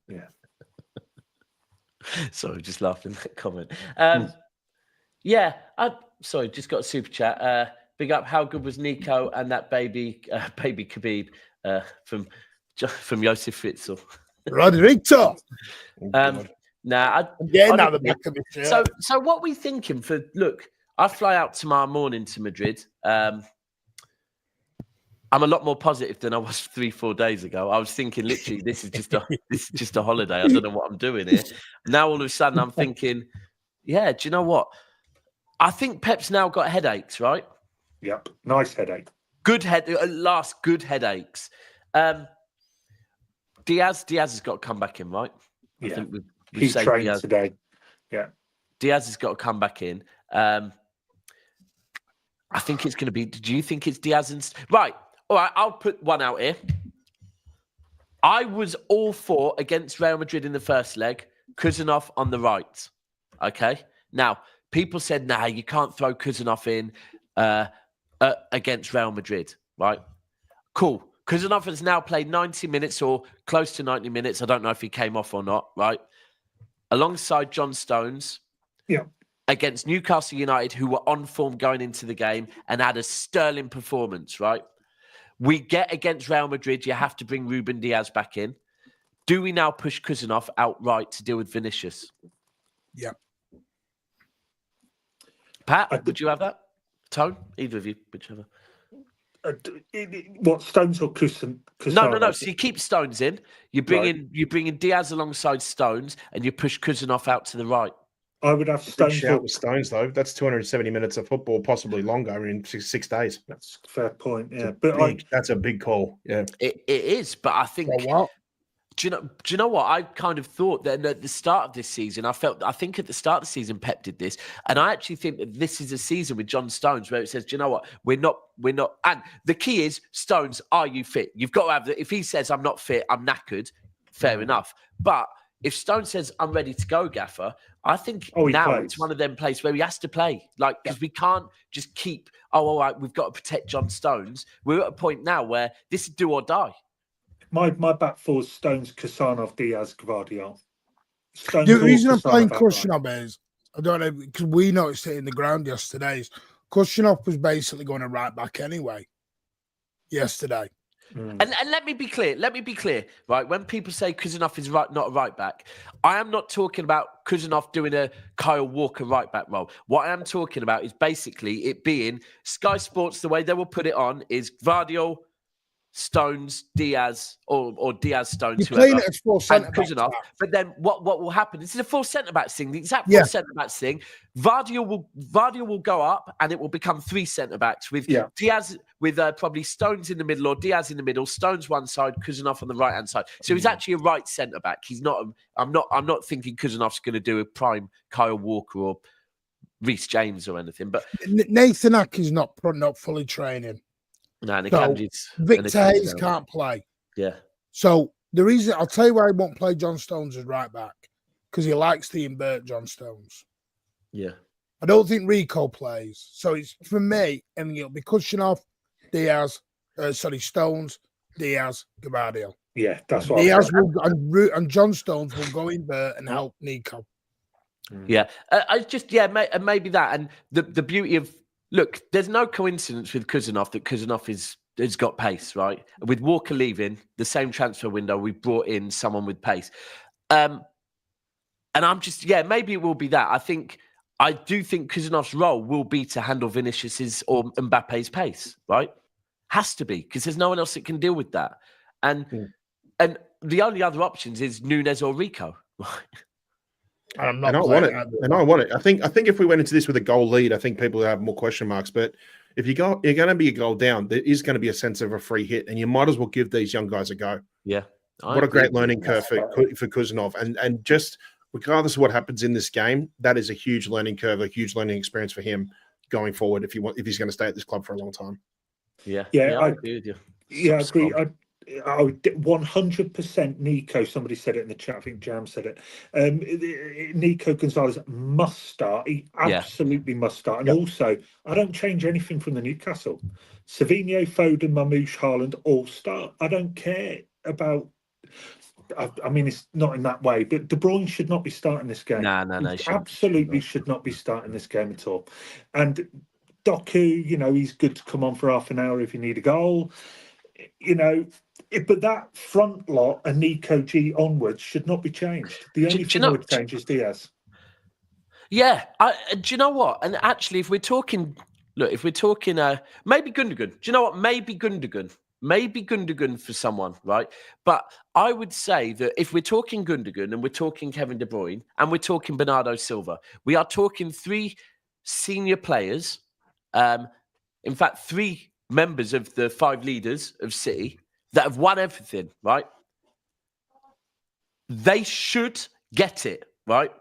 Yeah. Sorry, just laughing at that comment. Sorry, just got a super chat. Big up, how good was Nico and that baby Khabib from Josef Fritzl? Rodrigo. So what we thinking for? Look, I fly out tomorrow morning to Madrid. I'm a lot more positive than I was 3-4 days ago. I was thinking, literally, this is just a holiday. I don't know what I'm doing here. Now all of a sudden, I'm thinking, do you know what? I think Pep's now got headaches, right? Yep, nice headache. Good headaches. Diaz has got to come back in, right? Yeah, I think he's trained Diaz today. Yeah, Diaz has got to come back in. I think it's going to be. Do you think it's Diaz and right? All right, I'll put one out here. I was all for against Real Madrid in the first leg, Khusanov on the right. Okay. Now, people said, nah, you can't throw Khusanov in against Real Madrid, right? Cool. Khusanov has now played 90 minutes or close to 90 minutes. I don't know if he came off or not, right? Alongside John Stones. Yeah. Against Newcastle United, who were on form going into the game and had a sterling performance, right? We get against Real Madrid, you have to bring Ruben Diaz back in. Do we now push Khusanov outright to deal with Vinicius? Yeah. Pat, would you have that? Tone? Either of you, whichever. What, Stones or Kuhsanov? No. So you keep Stones in. You bring in Diaz alongside Stones, and you push Khusanov out to the right. I would have Stones. Shout with Stones though. That's 270 minutes of football, possibly longer in 6 days. That's a fair point. Yeah, that's a big call. Yeah, it is. But I think. Do you know what? I kind of thought that at the start of this season, I think at the start of the season, Pep did this. And I actually think that this is a season with John Stones where it says, do you know what? We're not. And the key is, Stones, are you fit? You've got to have if he says, I'm not fit, I'm knackered, fair enough. But if Stone says, I'm ready to go, Gaffer, I think now it's one of them places where he has to play. Like, because we can't just keep, all right, we've got to protect John Stones. We're at a point now where this is do or die. My back four is Stones, Kuhsanov, Diaz, Gvardiol. The reason I'm playing Kuhsanov is, I don't know, because we noticed it in the ground yesterday, Kuhsanov was basically going to right back anyway yesterday. And let me be clear, right? When people say Khusanov is not a right back, I am not talking about Khusanov doing a Kyle Walker right back role. What I am talking about is basically it being Sky Sports, the way they will put it on is Gvardiol, Stones, Diaz, or Diaz, Stones, you're playing it as 4 centre backs. But then what will happen? This is a 4 centre backs thing, the exact 4 centre backs thing. Gvardiol will go up and it will become 3 centre backs with Diaz, with probably Stones in the middle or Diaz in the middle, Stones one side, Khusanov on the right hand side. So he's actually a right centre back. He's not. I'm not thinking Khusanov's going to do a prime Kyle Walker or Reece James or anything. But Nathan Ackey's not fully training. no, and So, Victor Hayes can't play. Yeah. So the reason I'll tell you why he won't play John Stones as right back, because he likes to invert John Stones. Yeah. I don't think Rico plays. So it's for me, and it'll be Khusanov, Diaz, Stones, Diaz, Gavardio. Yeah, that's what Diaz and John Stones will go invert and help Nico. Yeah. Maybe that. And the beauty of, look, there's no coincidence with Khusanov that Khusanov has got pace, right? With Walker leaving, the same transfer window, we brought in someone with pace. And I'm just, maybe it will be that. I do think Khusanov's role will be to handle Vinicius's or Mbappe's pace, right? Has to be, because there's no one else that can deal with that. And the only other options is Nunes or Rico. And I want it. I think if we went into this with a goal lead, I think people would have more question marks. But if you're going to be a goal down, there is going to be a sense of a free hit, and you might as well give these young guys a go. Yeah. What a great learning curve for Khusanov. And just regardless of what happens in this game, that is a huge learning curve, a huge learning experience for him going forward if he's going to stay at this club for a long time. I agree with you. Yeah, I agree. 100% Nico. Somebody said it in the chat. I think Jam said it. Nico Gonzalez must start. He absolutely must start. And also, I don't change anything from the Newcastle. Savinho, Foden, Marmoush, Haaland all start. I don't care about. I mean, it's not in that way, but De Bruyne should not be starting this game. No, he absolutely should not be starting this game at all. And Doku, he's good to come on for half an hour if you need a goal. But that front lot and Nico G onwards should not be changed. The only thing that would change is Diaz. Yeah, do you know what? And actually, if we're talking, maybe Gundogan. Do you know what? Maybe Gundogan for someone, right? But I would say that if we're talking Gundogan and we're talking Kevin De Bruyne and we're talking Bernardo Silva, we are talking 3 senior players. In fact, 3 members of the 5 leaders of City that have won everything, right? They should get it, right?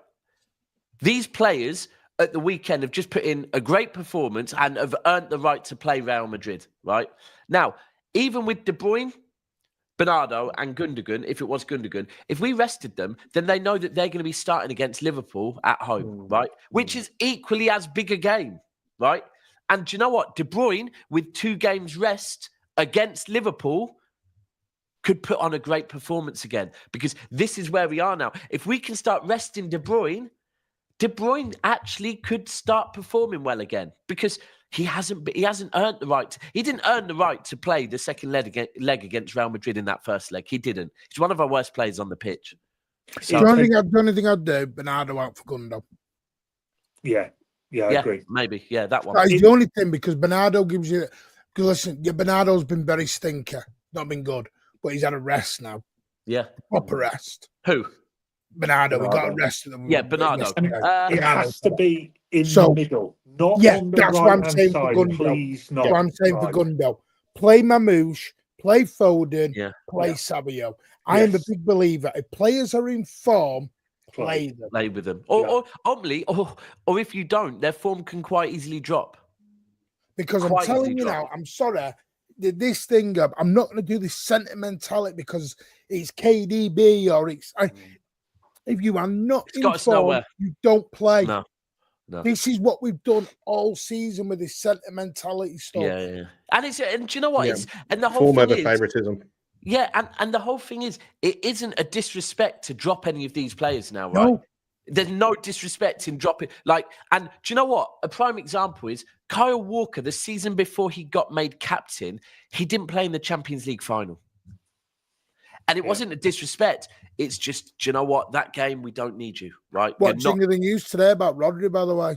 These players at the weekend have just put in a great performance and have earned the right to play Real Madrid, right? Now, even with De Bruyne, Bernardo and Gundogan, if it was Gundogan, if we rested them, then they know that they're going to be starting against Liverpool at home, right? Which is equally as big a game, right? And do you know what? De Bruyne, with 2 games rest against Liverpool, could put on a great performance again, because this is where we are now. If we can start resting De Bruyne actually could start performing well again, because he hasn't earned the right. He didn't earn the right to play the second leg against Real Madrid in that first leg. He didn't. He's one of our worst players on the pitch. So, the only thing I'd do, Bernardo out for Gundo. Yeah, I agree. Maybe, that one. That is the only thing, because Bernardo gives you. Because listen, Bernardo's been very stinker, not been good, but he's had a rest now. Yeah, proper rest. Who? Bernardo. We got a rest of them. Yeah, Bernardo. It has to be in the middle, not on the that's what I'm saying side. For Gundo. Please, not. That's what I'm saying for Gundo. Play Marmoush, play Foden, play Savio. I am a big believer. If players are in form, play them. Play with them. Or if you don't, their form can quite easily drop. Because I'm telling you now, I'm sorry. This thing, I'm not going to do this sentimentality because it's KDB or it's. If you are not in form, you don't play. No. This is what we've done all season with this sentimentality stuff. Yeah. And do you know what? It's and the whole form thing over is, favoritism. Yeah, and the whole thing is, it isn't a disrespect to drop any of these players now, right? No. There's no disrespect in dropping. And do you know what? A prime example is Kyle Walker. The season before he got made captain, he didn't play in the Champions League final. And it wasn't a disrespect. It's just, do you know what? That game, we don't need you, right? Watching the news today about Rodri, by the way.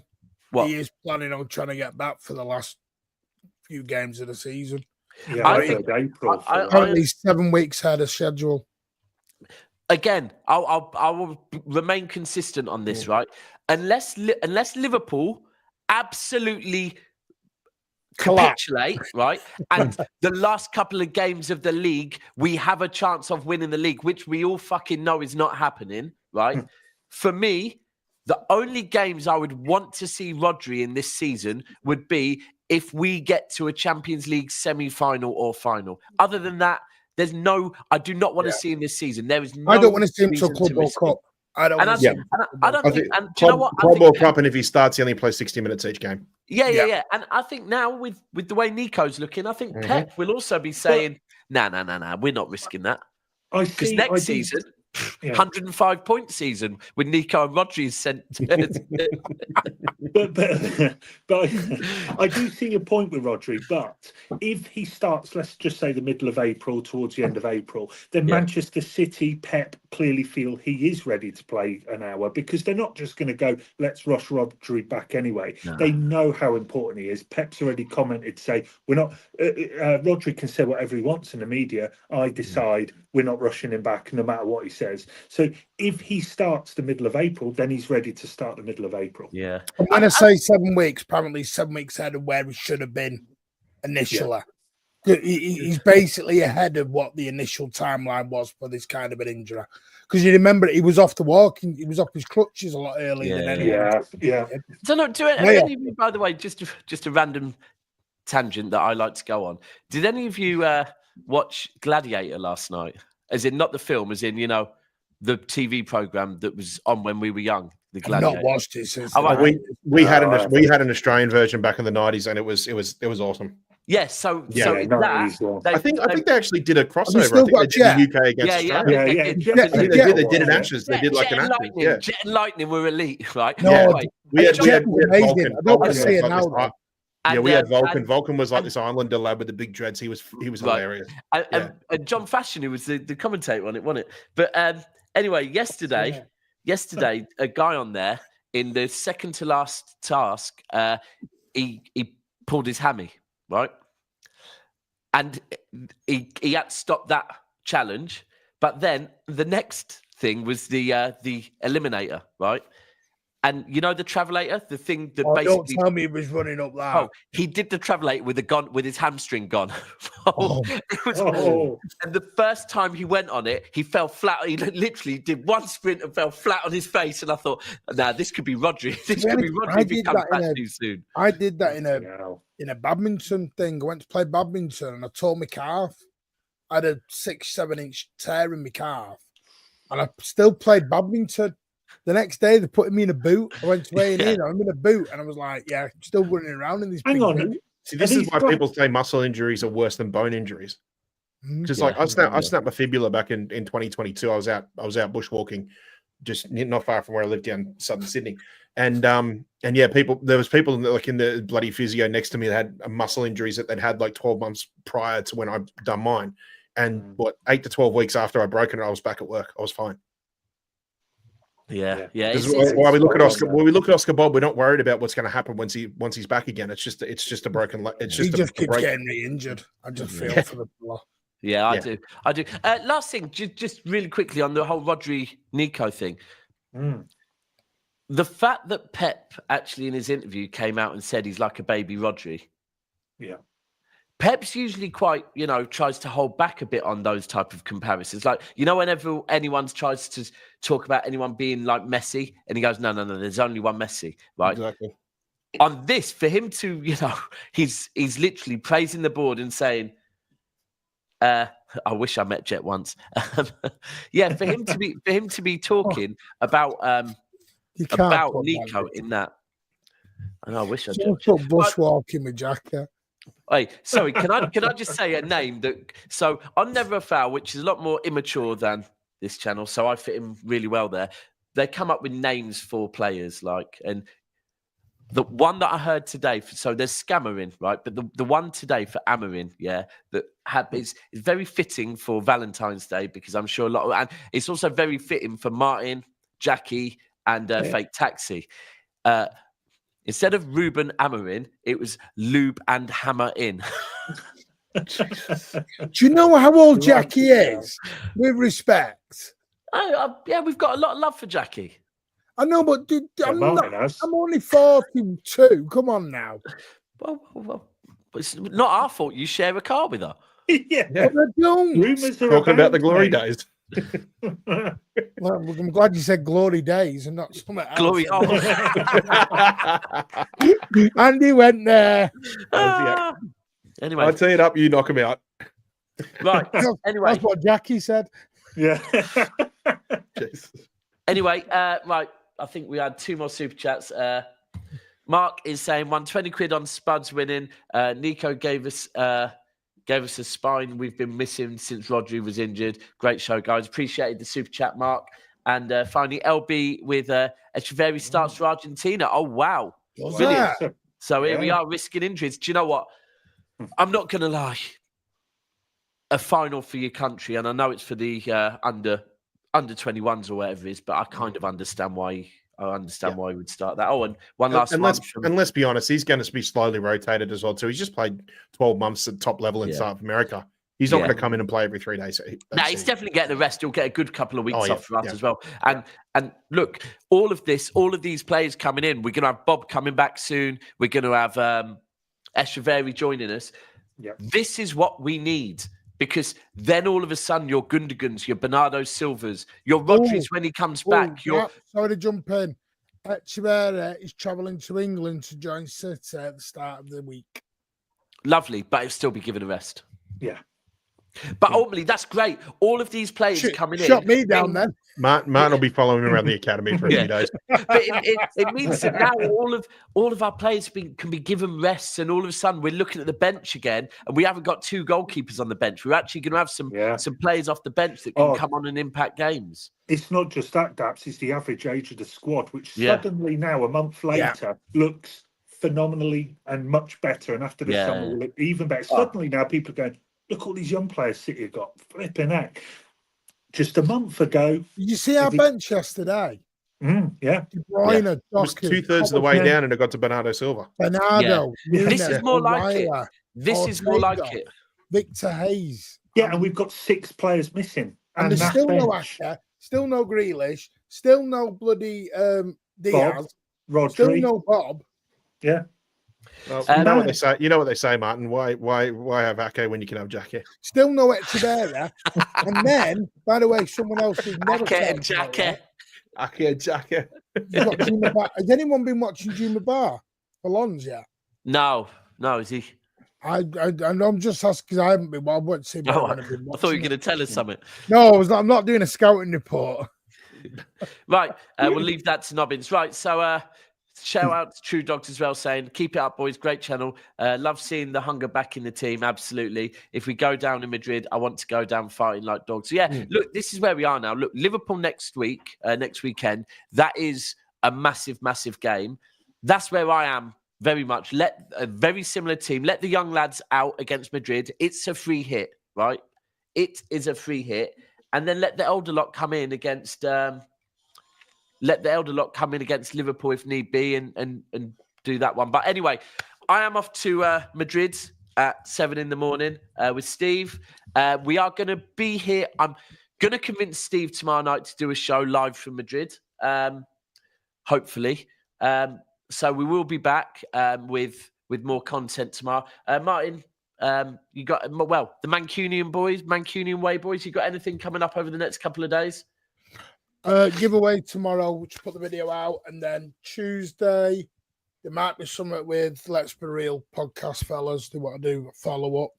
What? He is planning on trying to get back for the last few games of the season. Yeah, I think April. Apparently 7 weeks ahead of schedule. Again, I will remain consistent on this, right? Unless Liverpool absolutely capitulate, right? And the last couple of games of the league, we have a chance of winning the league, which we all fucking know is not happening, right? For me, The only games I would want to see Rodri in this season would be if we get to a Champions League semi-final or final. Other than that, I do not want to see him this season. There is no I don't want to see him to a reason Club World miss him. Cup. I don't And want to see him. I don't I think, think and do you know what? I Club think, World Cup, and if he starts, he only plays 60 minutes each game. yeah. And I think now with the way Nico's looking, I think Pep will also be saying, nah, we're not risking that. Because next season, 105-point season with Nico and Rodri is sent. but I do see your point with Rodri. But if he starts, let's just say the middle of April, towards the end of April, then Manchester City, Pep clearly feel he is ready to play an hour, because they're not just going to go, let's rush Rodri back anyway. No. They know how important he is. Pep's already commented, say, we're not. Rodri can say whatever he wants in the media. I decide we're not rushing him back, no matter what he says. So if he starts the middle of April, then he's ready to start the middle of April. Yeah. I'm going to say 7 weeks, apparently 7 weeks ahead of where he should have been initially. Yeah. He's basically ahead of what the initial timeline was for this kind of an injury. Because you remember, he was off the walk, he was off his crutches a lot earlier than anyone. Yeah. So, no, any of you, by the way, just a random tangent that I like to go on. Did any of you watch Gladiator last night? As in, not the film, as in, the TV program that was on when we were young. The Gladiator. I've not watched it since. We had an Australian version back in the 90s, and it was awesome. Yes, I think they actually did a crossover. I think they did the UK against Australia. They did an Ashes. They did like an Ashes. Jet and Lightning were elite, right? No, we had amazing. I don't want to see it now. We had Vulcan. Vulcan was like this Islander lad with the big dreads. He was hilarious. And John Fashion, who was the commentator on it, wasn't it? But anyway, yesterday, a guy on there in the second to last task, he pulled his hammy, right? And he had to stop that challenge. But then the next thing was the eliminator, right? And you know the travelator, the thing that basically. Don't tell me he was running up that. Oh, he did the travelator with his hamstring gone. And the first time he went on it, he fell flat. He literally did one sprint and fell flat on his face. And I thought, this could be Rodri. This could be Rodri if he comes back too soon. I did that in a badminton thing. I went to play badminton and I tore my calf. I had a 6-7 inch tear in my calf, and I still played badminton. The next day, they put me in a boot. I went to A&E, I'm in a boot. And I was like, I'm still running around in this big boot. See, this is why people say muscle injuries are worse than bone injuries. Because I snapped my fibula back in 2022. I was out bushwalking, just not far from where I lived down southern Sydney. And there was people like in the bloody physio next to me that had muscle injuries that they'd had like 12 months prior to when I'd done mine. And 8 to 12 weeks after I broken it, I was back at work. I was fine. Yeah. This is why we look at Oscar. When we look at Oscar Bob, we're not worried about what's going to happen once he's back again. It's just a broken. It's just he just keeps getting re-injured. I just feel for the fella. Yeah, I do. Last thing, just really quickly on the whole Rodri Nico thing. The fact that Pep actually in his interview came out and said he's like a baby Rodri. Yeah. Pep's usually quite, tries to hold back a bit on those type of comparisons. Like, whenever anyone tries to talk about anyone being like Messi, and he goes, no, there's only one Messi, right? Exactly. On this, for him to, he's literally praising the board and saying, I wish I met Jet once. For him to be talking about Nico in that. And I wish I did. Bushwalking with Jacka. Hey, sorry, can I just say a name that? So on Never a Foul, which is a lot more immature than this channel, so I fit in really well there. They come up with names for players, and the one that I heard today. So there's Scammering, right? But the one today for Amarin, that is very fitting for Valentine's Day, because I'm sure and it's also very fitting for Martin, Jackie, and Fake Taxi. Instead of Ruben Amarin, it was Lube and Hammer In. Do you know how old Jackie is? With respect. We've got a lot of love for Jackie. I know, but dude, I'm only 42. Come on now. Well, it's not our fault you share a car with her. Yeah. But I don't. Rumors are talking about the glory days. Well, I'm glad you said glory days and not something else. Glory. Oh. Andy went there. Anyway, I tee it up, you knock him out. right. Anyway, That's what Jackie said. Yeah. Jesus. Anyway, right. I think we had 2 more super chats. Mark is saying 120 quid on Spuds winning. Nico gave us a spine we've been missing since Rodri was injured. Great show, guys. Appreciated the super chat, Mark. And finally, LB with Echeverri starts for Argentina. Oh, wow. Brilliant. So here we are risking injuries. Do you know what? I'm not going to lie. A final for your country, and I know it's for the under 21s or whatever it is, but I kind of understand why. Why he would start that. Oh, and one last one. And let's be honest, he's going to be slowly rotated as well too. He's just played 12 months at top level in South America. He's not going to come in and play every 3 days. No, he's definitely getting the rest. He'll get a good couple of weeks off for us as well. And look, all of these players coming in. We're going to have Bob coming back soon. We're going to have Echeverri joining us. Yep. This is what we need. Because then all of a sudden, your Gundogan's, your Bernardo Silvas, your Rodri's when he comes back. Sorry to jump in. Echeverri is travelling to England to join City at the start of the week. Lovely, but he'll still be given a rest. Yeah. But ultimately, that's great. All of these players coming in. Shut me down then. Martin will be following him around the academy for a few days. But it means that now all of our players can be given rests, and all of a sudden we're looking at the bench again, and we haven't got 2 goalkeepers on the bench. We're actually going to have some players off the bench that can come on and impact games. It's not just that, Daps. It's the average age of the squad, which suddenly now, a month later, looks phenomenally and much better. And after the summer, will look even better. Suddenly now people are going, look, all these young players City have got. Flipping heck. Just a month ago. Did you see our bench yesterday? Yeah. De Bruyne, It was 2/3 of the way down and it got to Bernardo Silva. Bernardo. This is more like it. This is more like it. Victor Hayes. Yeah, and we've got 6 players missing. And there's still no Asher, still no Grealish, still no bloody Diaz, Rodri. still no Bob. Yeah. Well, you know what they say, Martin. Why have Ake when you can have Jackie? Still no Echeverri. And then, by the way, someone else who's never Ake and Jackie. Ake and Jackie. Has anyone been watching Juma Bar for Lons yet? No, is he? I'm just asking because I haven't been. Well, I won't see. I thought you were going to tell us something. No, I'm not doing a scouting report. Right, we'll leave that to Nobbins. Right, so shout out to True Dogs as well, saying, keep it up, boys. Great channel. Love seeing the hunger back in the team. Absolutely. If we go down in Madrid, I want to go down fighting like dogs. So, look, this is where we are now. Look, Liverpool next weekend. That is a massive, massive game. That's where I am very much. Let a very similar team. Let the young lads out against Madrid. It's a free hit, right? It is a free hit. And then let the elder lot come in against... Liverpool if need be and do that one. But anyway, I am off to Madrid at 7 a.m. With Steve. We are going to be here. I'm going to convince Steve tomorrow night to do a show live from Madrid, hopefully. So we will be back with more content tomorrow. Martin, you got, the Mancunian Way boys, you got anything coming up over the next couple of days? Giveaway tomorrow, which put the video out, and then Tuesday there might be something with Let's Be Real podcast fellas. Do what I do, follow up.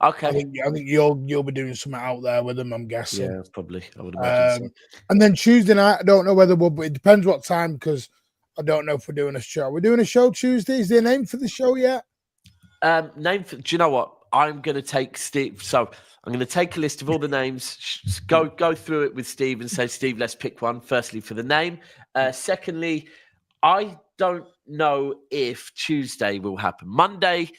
Okay, I think you'll be doing something out there with them. I'm guessing. Yeah, probably. I would imagine so. And then Tuesday night, I don't know whether but it depends what time because I don't know if we're doing a show. We're doing a show Tuesday. Is there a name for the show yet? Do you know what? I'm going to take Steve. So I'm going to take a list of all the names, go through it with Steve and say, Steve, let's pick one. Firstly, for the name. Secondly, I don't know if Tuesday will happen. Monday,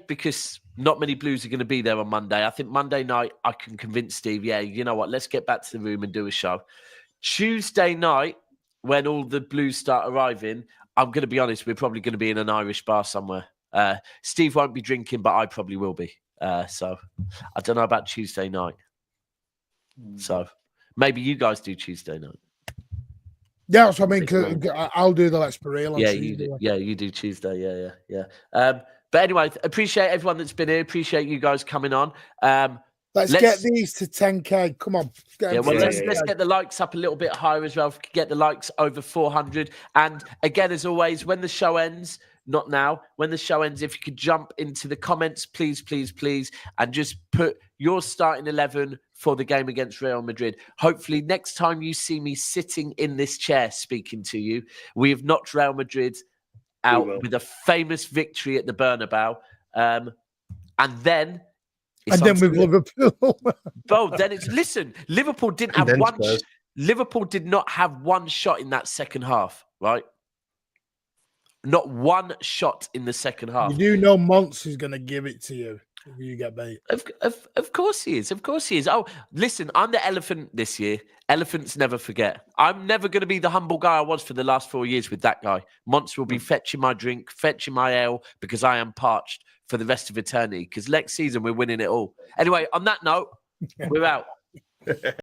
because not many Blues are going to be there on Monday. I think Monday night I can convince Steve, you know what, let's get back to the room and do a show. Tuesday night, when all the Blues start arriving, I'm going to be honest, we're probably going to be in an Irish bar somewhere. Steve won't be drinking, but I probably will be. So I don't know about Tuesday night. So maybe you guys do Tuesday night. Yeah, that's what I mean. Cause I'll do the Let's Be Real. On Tuesday. You do Tuesday. Yeah. But anyway, appreciate everyone that's been here. Appreciate you guys coming on. Let's get these to 10K. Come on. Yeah, well, let's get the likes up a little bit higher as well. If we could get the likes over 400. And again, as always, when the show ends, not now, when the show ends, if you could jump into the comments, please, and just put your starting 11 for the game against Real Madrid. Hopefully, next time you see me sitting in this chair speaking to you, we have knocked Real Madrid out with a famous victory at the Bernabeu. And then with Liverpool. Bro, then listen, Liverpool didn't have one. Liverpool did not have one shot in that second half, right? Not one shot in the second half. You do know Monts is going to give it to you if you get beat. Of course he is. Of course he is. Oh, listen, I'm the elephant this year. Elephants never forget. I'm never going to be the humble guy I was for the last 4 years with that guy. Monts will be fetching my drink, fetching my ale, because I am parched for the rest of eternity. Because next season, we're winning it all. Anyway, on that note, we're out.